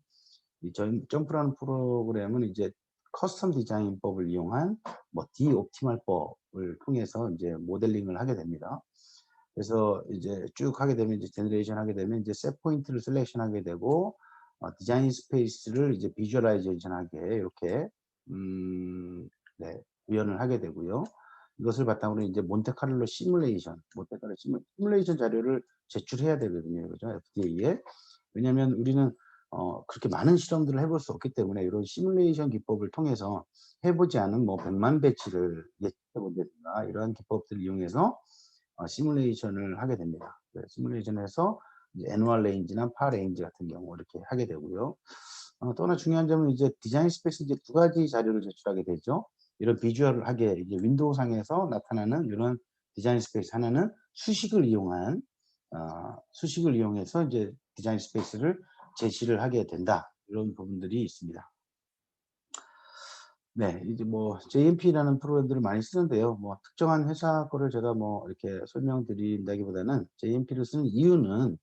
이 점프라는 프로그램은 이제 커스텀 디자인법을 이용한 뭐 디옵티멀법을 통해서 이제 모델링을 하게 됩니다. 그래서 이제 쭉 하게 되면 이제 제너레이션 하게 되면 이제 셋 포인트를 셀렉션 하게 되고 디자인 스페이스를 이제 비주얼라이제이션 하게 이렇게 네, 구현을 하게 되고요. 이것을 바탕으로 이제 몬테카를로 시뮬레이션 자료를 제출해야 되거든요. 그죠? FDA에. 왜냐하면 우리는 그렇게 많은 실험들을 해볼 수 없기 때문에 이런 시뮬레이션 기법을 통해서 해보지 않은 뭐 100만 배치를 예측해 본다든가 이러한 기법들을 이용해서 시뮬레이션을 하게 됩니다. 네, 시뮬레이션에서 이제 애누얼 레인지나 파 레인지 같은 경우 이렇게 하게 되고요. 또 하나 중요한 점은 이제 디자인 스페이스 이제 두 가지 자료를 제출하게 되죠. 이런 비주얼하게 이제 윈도우 상에서 나타나는 이런 디자인 스페이스, 하나는 수식을 이용해서 이제 디자인 스페이스를 제시를 하게 된다. 이런 부분들이 있습니다. 네. 이제 뭐 JMP라는 프로그램들을 많이 쓰는데요. 뭐 특정한 회사 거를 제가 뭐 이렇게 설명드린다기보다는 JMP를 쓰는 이유는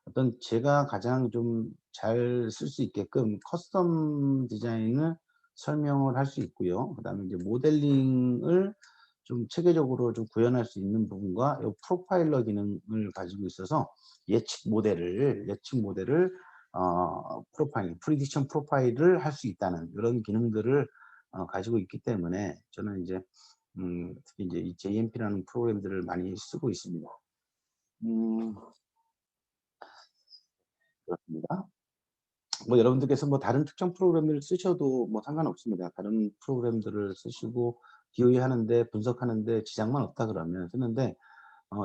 어떤 제가 가장 좀 잘 쓸 수 있게끔 커스텀 디자인을 설명을 할 수 있고요. 그다음에 이제 모델링을 좀 체계적으로 좀 구현할 수 있는 부분과 요 프로파일러 기능을 가지고 있어서 예측 모델을 프로파일, 프리딕션 프로파일을 할 수 있다는 이런 기능들을 가지고 있기 때문에 저는 이제 특히 이제 이 JMP라는 프로그램들을 많이 쓰고 있습니다. 음 그렇습니다. 뭐 여러분들께서 뭐 다른 특정 프로그램을 쓰셔도 뭐 상관없습니다. 다른 프로그램들을 쓰시고 DOE 하는데 분석하는데 지장만 없다 그러면 쓰는데,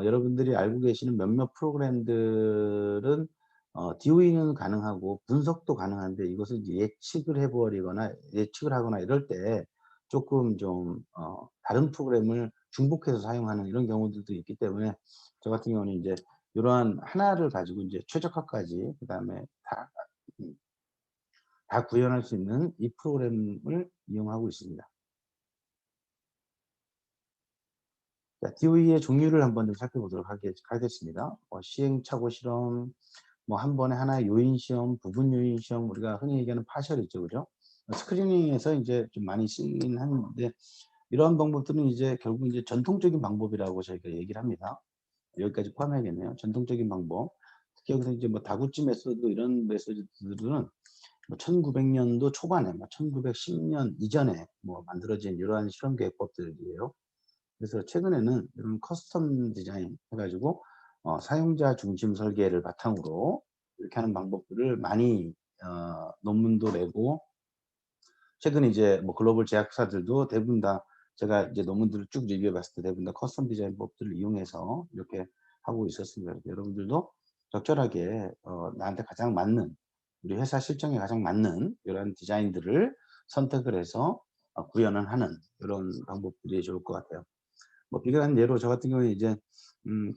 여러분들이 알고 계시는 몇몇 프로그램들은 DOE는 가능하고 분석도 가능한데 이것을 이제 예측을 해 버리거나 예측을 하거나 이럴 때 조금 좀 다른 프로그램을 중복해서 사용하는 이런 경우들도 있기 때문에 저 같은 경우는 이제 이러한 하나를 가지고 이제 최적화까지 그다음에 음 다 구현할 수 있는 이 프로그램을 이용하고 있습니다. 자, DOE의 종류를 한번 좀 살펴보도록 하겠습니다. 시행착오 실험, 뭐 한 번에 하나의 요인 시험, 부분 요인 시험, 우리가 흔히 얘기하는 파셜 있죠, 그죠? 스크리닝에서 이제 좀 많이 쓰이긴 하는데 이러한 방법들은 이제 결국 이제 전통적인 방법이라고 저희가 얘기를 합니다. 여기까지 포함해야겠네요. 전통적인 방법. 특히 여기서 이제 뭐 다구치 메소드 이런 메소드들은 뭐 1900년도 초반에, 뭐 1910년 이전에 뭐 만들어진 이러한 실험 계획법들이에요. 그래서 최근에는 이런 커스텀 디자인 해가지고 사용자 중심 설계를 바탕으로 이렇게 하는 방법들을 많이 논문도 내고 최근에 이제 뭐 글로벌 제약사들도 대부분 다 제가 이제 논문들을 쭉 리뷰해 봤을 때 대부분 다 커스텀 디자인법들을 이용해서 이렇게 하고 있었습니다. 여러분들도 적절하게 나한테 가장 맞는, 우리 회사 실정에 가장 맞는 이런 디자인들을 선택을 해서 구현을 하는 이런 방법들이 좋을 것 같아요. 뭐 비교한 예로 저 같은 경우에 이제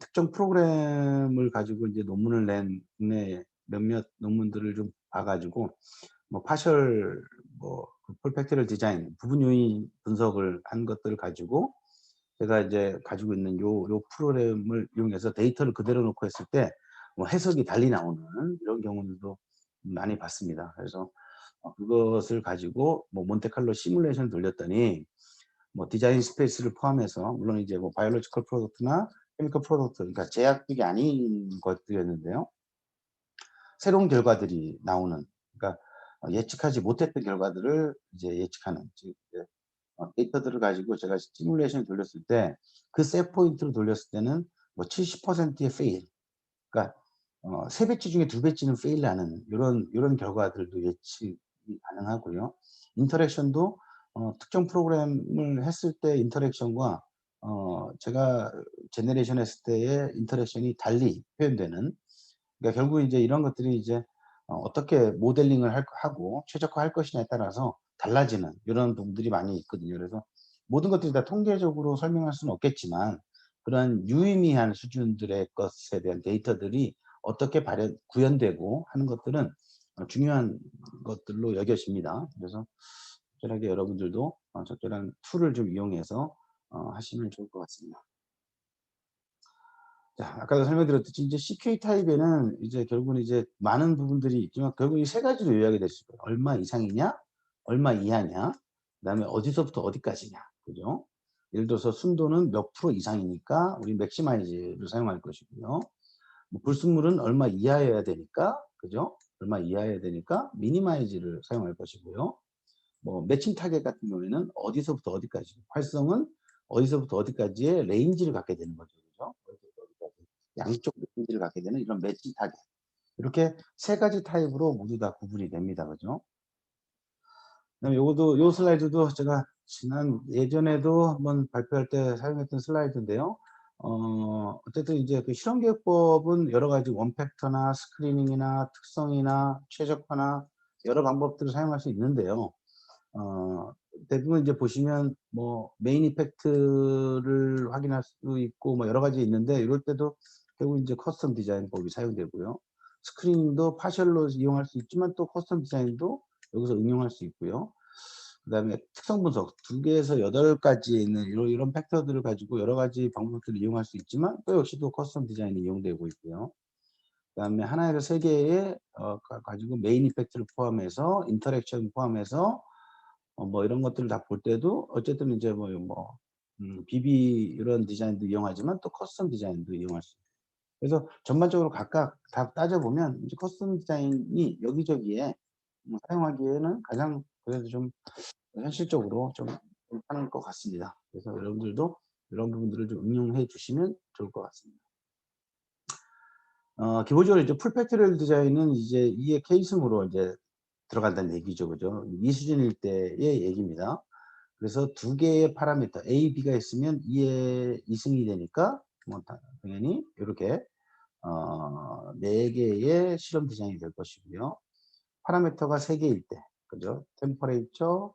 특정 프로그램을 가지고 이제 논문을 낸 국내 몇몇 논문들을 좀 봐 가지고 뭐 파셜 그 풀 팩토리얼 디자인 부분 요인 분석을 한 것들을 가지고 제가 이제 가지고 있는 요 프로그램을 이용해서 데이터를 그대로 놓고 했을 때 뭐 해석이 달리 나오는 이런 경우들도 많이 봤습니다. 그래서 그것을 가지고 뭐 몬테칼로 시뮬레이션을 돌렸더니 뭐 디자인 스페이스를 포함해서 물론 이제 뭐 바이올로지컬 프로덕트나 케미컬 프로덕트, 그러니까 제약직이 아닌 것들이었는데요. 새로운 결과들이 나오는, 그러니까 예측하지 못했던 결과들을 이제 예측하는, 즉 이제 데이터들을 가지고 제가 시뮬레이션을 돌렸을 때 그 셋 포인트로 돌렸을 때는 뭐 70%의 페일, 그러니까 3배치 중에 2배치는 페일 나는 요런 결과들도 예측이 가능하고요. 인터랙션도 특정 프로그램을 했을 때 인터랙션과 제가 제너레이션 했을 때의 인터랙션이 달리 표현되는, 그러니까 결국 이제 이런 것들이 이제 어떻게 모델링을 하고 최적화할 것이냐에 따라서 달라지는 이런 부분들이 많이 있거든요. 그래서 모든 것들이 다 통계적으로 설명할 수는 없겠지만 그런 유의미한 수준들의 것에 대한 데이터들이 어떻게 구현되고 하는 것들은 중요한 것들로 여겨집니다. 그래서 적절하게 여러분들도 적절한 툴을 좀 이용해서 하시면 좋을 것 같습니다. 자, 아까도 설명드렸듯이 이제 CQA 타입에는 이제 결국은 이제 많은 부분들이 있지만 결국 이 세 가지로 요약이 될 수 있어요. 얼마 이상이냐, 얼마 이하냐, 그다음에 어디서부터 어디까지냐, 그죠? 예를 들어서 순도는 몇 프로 이상이니까 우리 맥시마이즈를 사용할 것이고요. 뭐 불순물은 얼마 이하여야 되니까, 그죠? 얼마 이하여야 되니까 미니마이즈를 사용할 것이고요. 뭐 매칭 타겟 같은 경우에는 어디서부터 어디까지, 활성은 어디서부터 어디까지의 레인지를 갖게 되는 거죠. 그죠? 어디서부터 어디까지. 양쪽 레인지를 갖게 되는 이런 매칭 타겟. 이렇게 세 가지 타입으로 모두 다 구분이 됩니다. 그죠? 그다음에 요 슬라이드도 제가 예전에도 한번 발표할 때 사용했던 슬라이드인데요. 어쨌든 이제 그 실험계획법은 여러 가지 원팩터나 스크리닝이나 특성이나 최적화나 여러 방법들을 사용할 수 있는데요. 어 대부분 이제 보시면 뭐 메인 이펙트를 확인할 수 있고 뭐 여러 가지 있는데 이럴 때도 결국 이제 커스텀 디자인법이 사용되고요. 스크린도 파셜로 이용할 수 있지만 또 커스텀 디자인도 여기서 응용할 수 있고요. 그다음에 특성 분석 2개에서 8가지에 있는 이런 팩터들을 가지고 여러 가지 방법들을 이용할 수 있지만 또 역시 또 커스텀 디자인이 이용되고 있고요. 그다음에 하나에서 3개의 가지고 메인 이펙트를 포함해서 인터랙션 포함해서 뭐 이런 것들을 다 볼 때도 어쨌든 이제 BB 이런 디자인도 이용하지만 또 커스텀 디자인도 이용할 수 있고. 그래서 전반적으로 각각 다 따져보면 이제 커스텀 디자인이 여기저기에 사용하기에는 가장 그래도 좀 현실적으로 좀 괜찮을 것 같습니다. 그래서 여러분들도 이런 부분들을 좀 응용해 주시면 좋을 것 같습니다. 기본적으로 이제 풀 팩토리얼 디자인은 이제 이해 케이스으로 이제 들어간다는 얘기죠. 그죠? 이 수준일 때의 얘기입니다. 그래서 2개의 파라미터 A, B가 있으면 2의 2승이 되니까 뭐 당연히 요렇게 4개의 실험 디자인이 될 것이고요. 파라미터가 3개일 때, 그죠? 템퍼레이처,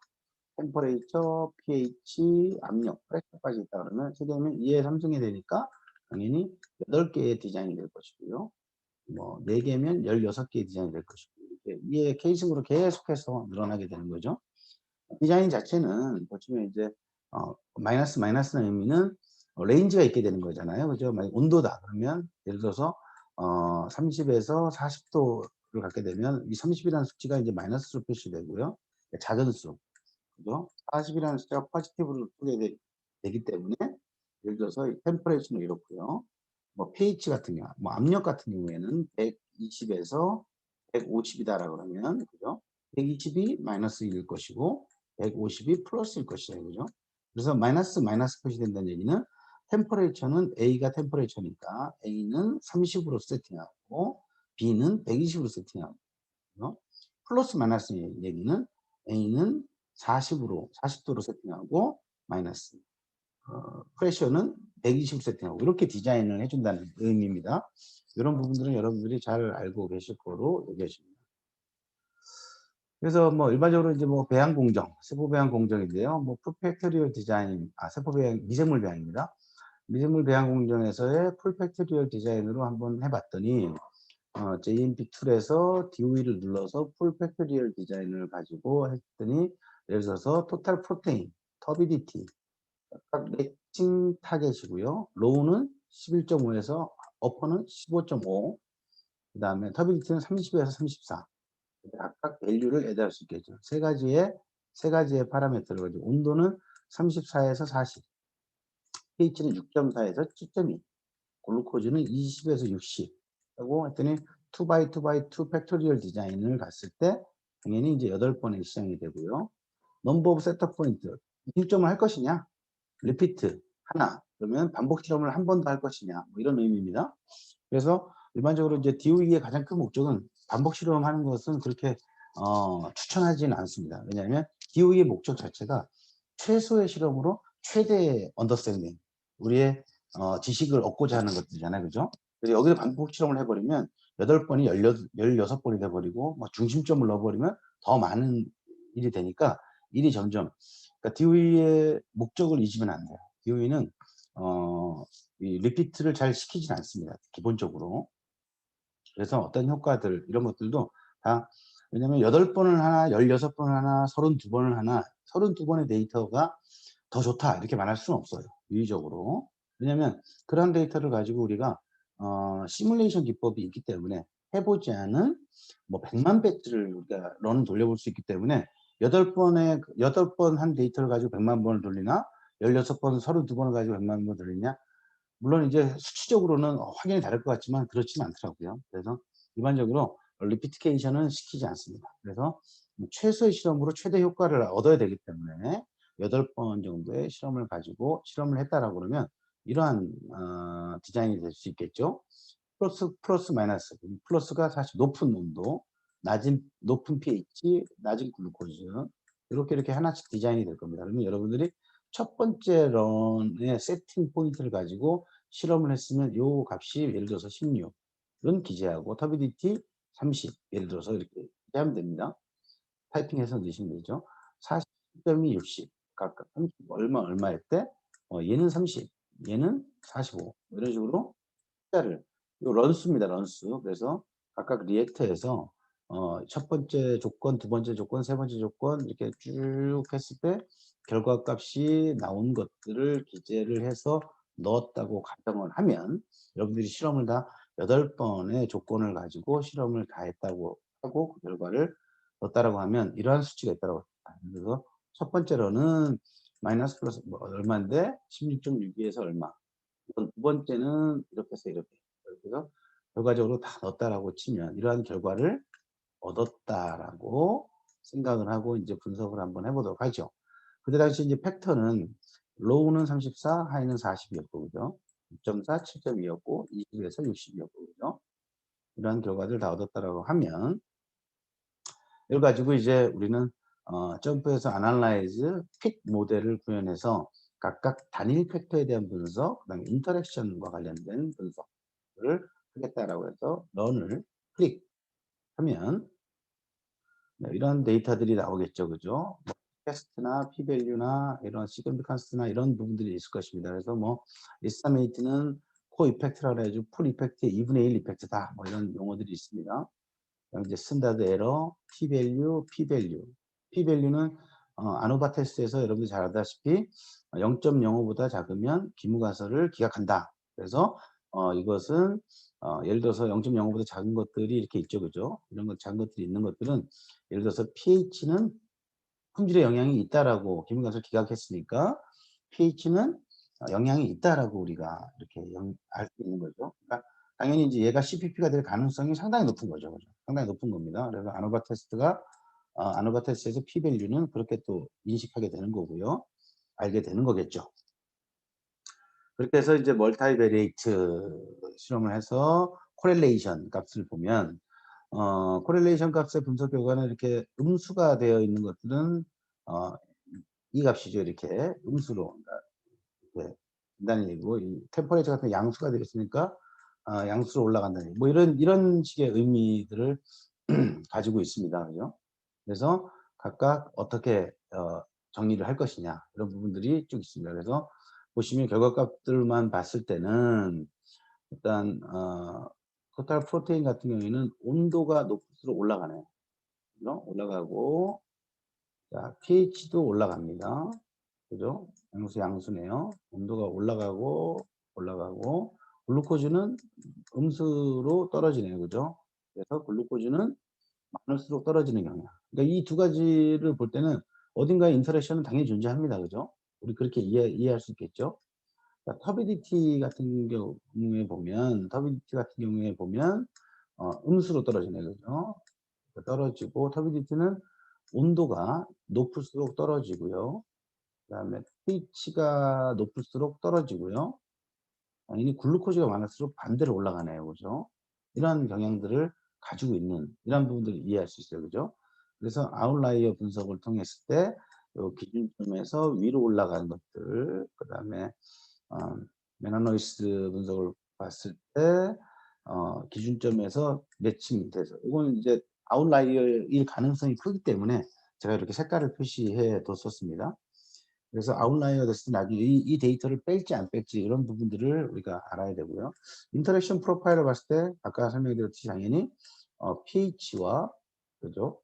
pH, 압력, 프레셔까지 있다 그러면 3개면 2의 3승이 되니까 당연히 8개의 디자인이 될 것이고요. 뭐 4개면 16개의 디자인이 될 것이고 이렇게 이해 케이스으로 계속해서 늘어나게 되는 거죠. 디자인 자체는 보시면 이제 마이너스는 의미는 레인지가 있게 되는 거잖아요. 그죠? 만약 온도다 그러면 예를 들어서 30에서 40도를 갖게 되면 이 30이라는 수치가 이제 마이너스로 표시되고요. 작은 수. 그죠? 40이라는 숫자가 포지티브로 되기 때문에 예를 들어서 템퍼레이처는 이렇고요. 뭐 pH 같은 경우, 뭐 압력 같은 경우에는 120에서 150이다라 그러면 그죠? 120이 마이너스일 것이고 150이 플러스일 것이다. 그죠? 그래서 마이너스 표시된다는 얘기는 템퍼레이처는 A가 템퍼레이처니까 A는 30으로 세팅하고 B는 120으로 세팅하고 플러스 마이너스 얘기는 A는 40도로 세팅하고 마이너스. 프레셔는 120 세팅하고 이렇게 디자인을 해준다는 의미입니다. 이런 부분들은 여러분들이 잘 알고 계실 거로 여겨집니다. 그래서 뭐 일반적으로 이제 뭐 배양 공정, 세포 배양 공정인데요. 뭐 풀팩토리얼 디자인, 세포 배양, 미생물 배양입니다. 미생물 배양 공정에서의 풀팩토리얼 디자인으로 한번 해봤더니 JMP 툴에서 DOE를 눌러서 풀팩토리얼 디자인을 가지고 했더니 예를 들어서 토탈 프로테인, 터비디티 각 매칭 타겟이고요. 로우는 11.5에서 어퍼는 15.5, 그 다음에 터비디티는 30에서 34. 각각 밸류를 애드할 수 있겠죠. 세 가지의 파라미터를 가지고 온도는 34에서 40, pH는 6.4에서 7.2, 글루코즈는 20에서 60 하고 했더니 2x2x2 팩토리얼 디자인을 갔을 때 당연히 이제 8번의 시작이 되고요. 넘버 오브 셋업 포인트, 일점을 할 것이냐, 리피트 하나, 그러면 반복 실험을 한 번 더 할 것이냐, 뭐 이런 의미입니다. 그래서 일반적으로 이제 DOE의 가장 큰 목적은 반복 실험하는 것은 그렇게 추천하지는 않습니다. 왜냐하면 DOE의 목적 자체가 최소의 실험으로 최대의 언더스탠딩, 우리의 지식을 얻고자 하는 것들이잖아요. 그죠? 그래서 여기서 반복 실험을 해버리면 8번이 16번이 돼버리고 뭐 중심점을 넣어버리면 더 많은 일이 되니까 일이 점점, 그러니까 DOE의 목적을 잊으면 안 돼요. DOE는 이 리피트를 잘 시키진 않습니다. 기본적으로. 그래서 어떤 효과들 이런 것들도 다, 왜냐면 8번을 하나, 16번을 하나, 32번을 하나, 32번의 데이터가 더 좋다 이렇게 말할 수는 없어요. 유의적으로. 왜냐면 그런 데이터를 가지고 우리가 시뮬레이션 기법이 있기 때문에 해보지 않은 뭐 100만 배트를 우리가 런 돌려볼 수 있기 때문에 8번 한 데이터를 가지고 100만 번을 돌리나 16번, 32번을 가지고 100만 번을 돌리냐, 물론 이제 수치적으로는 확연히 다를 것 같지만 그렇지는 않더라고요. 그래서 일반적으로 리피티케이션은 시키지 않습니다. 그래서 최소의 실험으로 최대 효과를 얻어야 되기 때문에 8번 정도의 실험을 가지고 실험을 했다라고 그러면 이러한 디자인이 될 수 있겠죠. 플러스 마이너스, 플러스가 사실 높은 온도, 높은 pH, 낮은 글루코즈, 이렇게 하나씩 디자인이 될 겁니다. 그러면 여러분들이 첫 번째 런의 세팅 포인트를 가지고 실험을 했으면 요 값이 예를 들어서 16은 기재하고 터비디티 30, 예를 들어서 이렇게 기재하면 됩니다. 타이핑해서 넣으시면 되죠. 40.2, 60 각각 30 얼마일 때 얘는 30, 얘는 45 이런 식으로 숫자를, 요 런수입니다. 런수. 그래서 각각 리액터에서 첫 번째 조건, 두 번째 조건, 세 번째 조건 이렇게 쭉 했을 때 결과값이 나온 것들을 기재를 해서 넣었다고 가정을 하면 여러분들이 실험을 다 8번의 조건을 가지고 실험을 다 했다고 하고 그 결과를 넣었다라고 하면 이러한 수치가 있다고 합니다. 그래서 첫 번째로는 마이너스 플러스 뭐 얼마인데 16.62에서 얼마, 두 번째는 이렇게 해서 이렇게 해서 결과적으로 다 넣었다라고 치면 이러한 결과를 얻었다라고 생각을 하고 이제 분석을 한번 해보도록 하죠. 그때 당시 이제 팩터는 로우는 34, 하이는 40이었고, 그죠? 6.4, 7.2였고, 20에서 60이었고, 그죠? 이러한 결과를 다 얻었다라고 하면 이걸 가지고 이제 우리는 점프해서 아날라이즈 핏 모델을 구현해서 각각 단일 팩터에 대한 분석, 그다음에 인터랙션과 관련된 분석을 하겠다라고 해서 런을 클릭하면 이런 데이터들이 나오겠죠, 그죠? 뭐 테스트나 p-value나 이런 시그니피칸스나 이런 부분들이 있을 것입니다. 그래서 뭐 에스티메이트는 코 이펙트라고 해가지고 풀 이펙트의 2분의 1 이펙트다, 뭐 이런 용어들이 있습니다. 이제 스탠다드 에러, p-value, p-value. p-value는 아노바 테스트에서 여러분들 잘 알다시피 0.05보다 작으면 기무가설을 기각한다. 그래서 이것은 예를 들어서 0.05보다 작은 것들이 이렇게 있죠, 그죠? 이런 것 작은 것들이 있는 것들은 예를 들어서 pH는 품질에 영향이 있다라고 기무가설 기각했으니까 pH는 영향이 있다라고 우리가 이렇게 알 수 있는 거죠. 그러니까 당연히 이제 얘가 CPP가 될 가능성이 상당히 높은 거죠. 그죠? 상당히 높은 겁니다. 그래서 아노바 테스트에서 p-value는 그렇게 또 인식하게 되는 거고요. 알게 되는 거겠죠. 그렇게 해서 이제 멀티베리에이트 실험을 해서 코렐레이션 값을 보면 코렐레이션 값의 분석 결과는 이렇게 음수가 되어 있는 것들은 이 값이죠. 이렇게 음수로 이렇게 된다는 얘기고, 이 템퍼레이처 같은 양수가 되겠으니까 양수로 올라간다는 얘기. 뭐 이런 식의 의미들을 가지고 있습니다. 그죠? 그래서 각각 어떻게 정리를 할 것이냐 이런 부분들이 쭉 있습니다. 그래서 보시면 결과값들만 봤을 때는 일단 토탈 프로테인 같은 경우에는 온도가 높을수록 올라가네요. 그죠? 올라가고, 자, pH도 올라갑니다. 그죠? 양수네요. 온도가 올라가고, 글루코즈는 음수로 떨어지네요. 그죠? 그래서 글루코즈는 많을수록 떨어지는 경향. 그러니까 이 두 가지를 볼 때는 어딘가에 인터랙션은 당연히 존재합니다. 그죠? 우리 그렇게 이해할 수 있겠죠? 터비디티 같은 경우에 보면, 음수로 떨어지네요. 그죠? 떨어지고, 터비디티는 온도가 높을수록 떨어지고요. 그 다음에 pH가 높을수록 떨어지고요. 당연히 글루코즈가 많을수록 반대로 올라가네요. 그죠? 이런 경향들을 가지고 있는 이런 부분들을 이해할 수 있어요. 그죠? 그래서 아웃라이어 분석을 통했을 때 요 기준점에서 위로 올라가는 것들, 그 다음에 어, 메나노이스 분석을 봤을 때 기준점에서 매칭이 돼서, 이거는 이제 아웃라이어일 가능성이 크기 때문에 제가 이렇게 색깔을 표시해 뒀었습니다. 그래서 아웃라이어 됐을 때 나중에 이 데이터를 뺄지 안 뺄지 이런 부분들을 우리가 알아야 되고요. 인터랙션 프로파일을 봤을 때 아까 설명드렸듯이 당연히 pH와 그죠?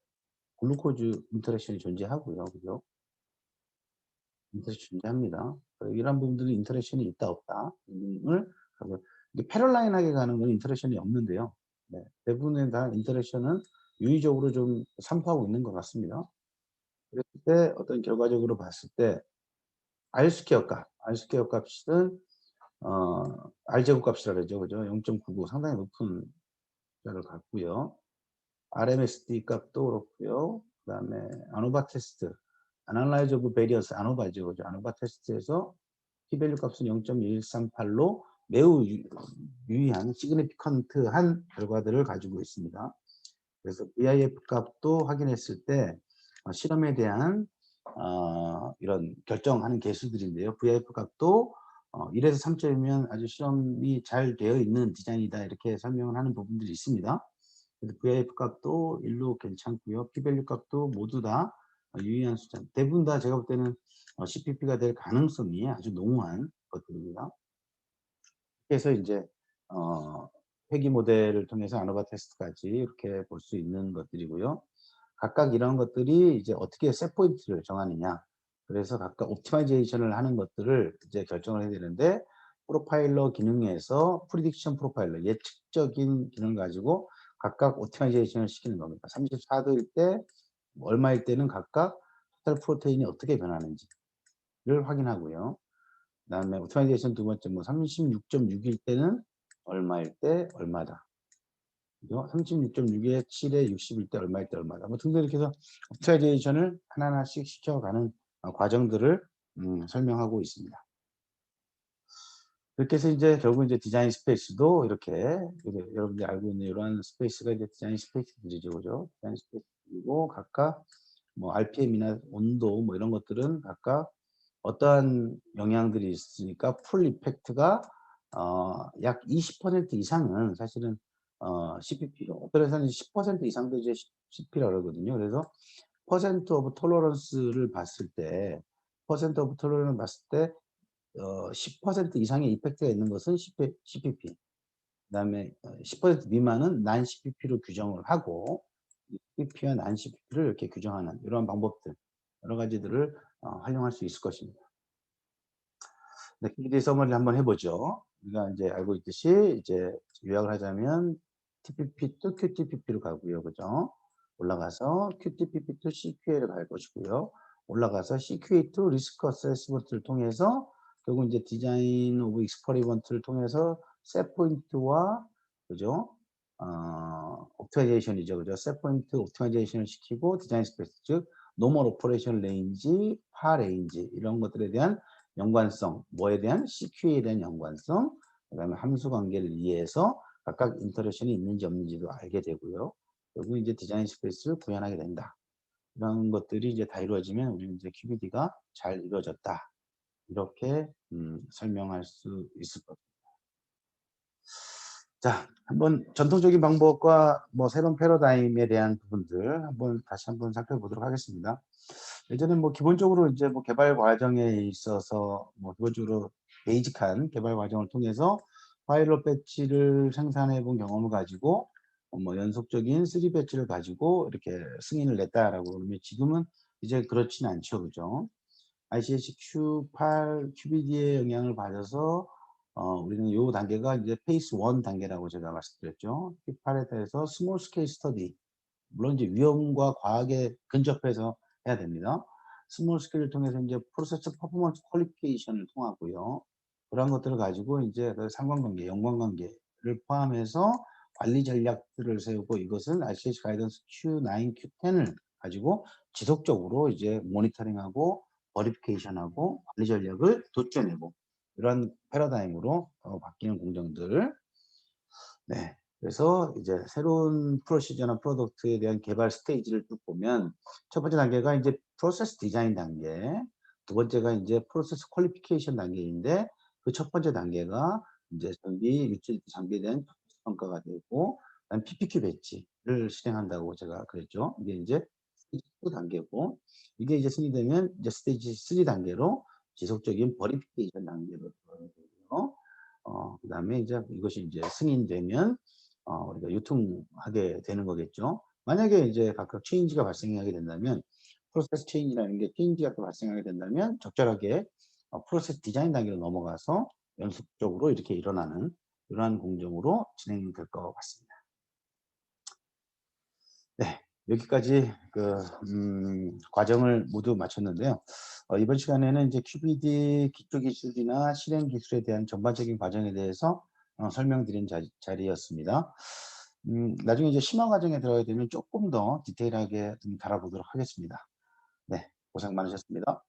글루코즈 인터랙션이 존재하고요. 그죠? 인터랙션 존재합니다. 이런 부분들이 인터랙션이 있다 없다 을 패럴라인하게 가는 건 인터랙션이 없는데요. 네, 대부분의 다 인터랙션은 유의적으로 좀 산포하고 있는 것 같습니다. 그랬을 때 어떤 결과적으로 봤을 때 R스퀘어 값은 R제곱 값이라 그러죠. 그죠? 0.99 상당히 높은 숫자를 갖고요. RMSD 값도 그렇고요. 그다음에 아노바 테스트, Analyze of Variance 아노바죠. 그죠? 아노바 테스트에서 p-밸류 값은 0.138로 매우 유의한 시그니피컨트한 결과들을 가지고 있습니다. 그래서 VIF 값도 확인했을 때 실험에 대한 이런 결정하는 개수들인데요. VIF 값도 1에서 3점이면 아주 실험이 잘 되어 있는 디자인이다 이렇게 설명을 하는 부분들이 있습니다. 그래서 VIF 값도 1로 괜찮고요. p-밸류 값도 모두 다 유의한 숫자. 대부분 다 제가 볼 때는 CPP가 될 가능성이 아주 농후한 것들입니다. 그래서 이제 회귀 모델을 통해서 아노바 테스트까지 이렇게 볼 수 있는 것들이고요. 각각 이런 것들이 이제 어떻게 셋 포인트를 정하느냐. 그래서 각각 옵티마이제이션을 하는 것들을 이제 결정을 해야 되는데, 프로파일러 기능에서 프리딕션 프로파일러, 예측적인 기능을 가지고 각각 옵티마이제이션을 시키는 겁니다. 34도일 때, 얼마일 때는 각각 토탈 프로테인이 어떻게 변하는지를 확인하고요. 그 다음에 옵티마이제이션 두 번째, 36.6일 때는 얼마일 때 얼마다. 36.6에 7에 60일 때 얼마일 때 얼마다. 등등 이렇게 해서 옵티마이제이션을 하나하나씩 시켜가는 과정들을 설명하고 있습니다. 그렇게 해서 이제 결국 이제 디자인 스페이스도 이렇게 여러분들이 알고 있는 이러한 스페이스가 이제 디자인 스페이스들이죠. 그죠? 디자인 스페이스이고 각각 RPM이나 온도 이런 것들은 각각 어떠한 영향들이 있으니까 풀 이펙트가 약 20% 이상은 사실은 CPP, 어떤 회사는 10% 이상도 이제 CP라고 그러거든요. 그래서 퍼센트 오브 톨러런스를 봤을 때, 10% 이상의 이펙트가 있는 것은 CPP, 그다음에 10% 미만은 난 CPP로 규정을 하고, CPP와 난 CPP를 이렇게 규정하는 이런 방법들, 여러 가지들을 활용할 수 있을 것입니다. 네, KD 서머리를 한번 해보죠. 우리가 이제 알고 있듯이 이제 요약을 하자면 TPP to QTPP로 가고요. 그죠? 올라가서 QTPP to CQA를 갈 것이고요. 올라가서 CQA to 리스크 어세스먼트를 통해서 결국 이제 디자인 오브 익스퍼리먼트를 통해서 셋 포인트와 그죠? 옵티마이제이션이죠. 그죠? 셋 포인트 옵티마이제이션을 시키고 디자인 스페이스, 즉 노멀 오퍼레이션 레인지, 파 레인지 이런 것들에 대한 연관성, 뭐에 대한 CQ에 대한 연관성, 그 다음에 함수 관계를 이해해서 각각 인터랙션이 있는지 없는지도 알게 되고요. 결국 이제 디자인 스페이스를 구현하게 된다. 그런 것들이 이제 다 이루어지면 우리는 이제 QBD가 잘 이루어졌다. 이렇게 설명할 수 있을 것 같아요. 자, 한번 전통적인 방법과 뭐 새로운 패러다임에 대한 부분들 다시 한번 살펴보도록 하겠습니다. 예전에 뭐 기본적으로 이제 뭐 개발 과정에 있어서 뭐 기본적으로 베이직한 개발 과정을 통해서 파일럿 배치를 생산해 본 경험을 가지고 뭐 연속적인 3 배치를 가지고 이렇게 승인을 냈다라고 그러면 지금은 이제 그렇지는 않죠. 그죠? ICH Q8, QBD의 영향을 받아서 우리는 요 단계가 이제 페이스 1 단계라고 제가 말씀드렸죠. Q8에 대해서 스몰 스케일 스터디, 물론 이제 위험과 과학에 근접해서 해야 됩니다. 스몰 스케일을 통해서 이제 프로세스 퍼포먼스 퀄리피케이션을 통하고요. 그런 것들을 가지고 이제 그 상관관계, 연관관계를 포함해서 관리 전략들을 세우고 이것은 ICH 가이던스 Q9, Q10을 가지고 지속적으로 이제 모니터링하고 버리피케이션하고 관리 전략을 도출해내고 이러한 패러다임으로 바뀌는 공정들. 네. 그래서 이제 새로운 프로시저나 프로덕트에 대한 개발 스테이지를 쭉 보면 첫 번째 단계가 이제 프로세스 디자인 단계, 두 번째가 이제 프로세스 퀄리피케이션 단계인데 그 첫 번째 단계가 이제 전기 유틸리티 장비에 대한 평가가 되고 그다음에 PPQ 배치를 실행한다고 제가 그랬죠. 이게 이제 스테이지 2 단계고 이게 이제 승인되면 이제 스테이지 3 단계로 지속적인 버리피케이션 단계로 들어가게 되고요. 그다음에 이제 이것이 이제 승인되면 우리가 유통하게 되는 거겠죠. 만약에 이제 각각 체인지가 발생하게 된다면 프로세스 체인지라는 게 체인지가 또 발생하게 된다면 적절하게 프로세스 디자인 단계로 넘어가서 연속적으로 이렇게 일어나는 이러한 공정으로 진행될 것 같습니다. 네. 여기까지 과정을 모두 마쳤는데요. 이번 시간에는 이제 QBD 기초 기술이나 실행 기술에 대한 전반적인 과정에 대해서 설명드린 자리였습니다. 나중에 이제 심화 과정에 들어가게 되면 조금 더 디테일하게 좀 다뤄보도록 하겠습니다. 네. 고생 많으셨습니다.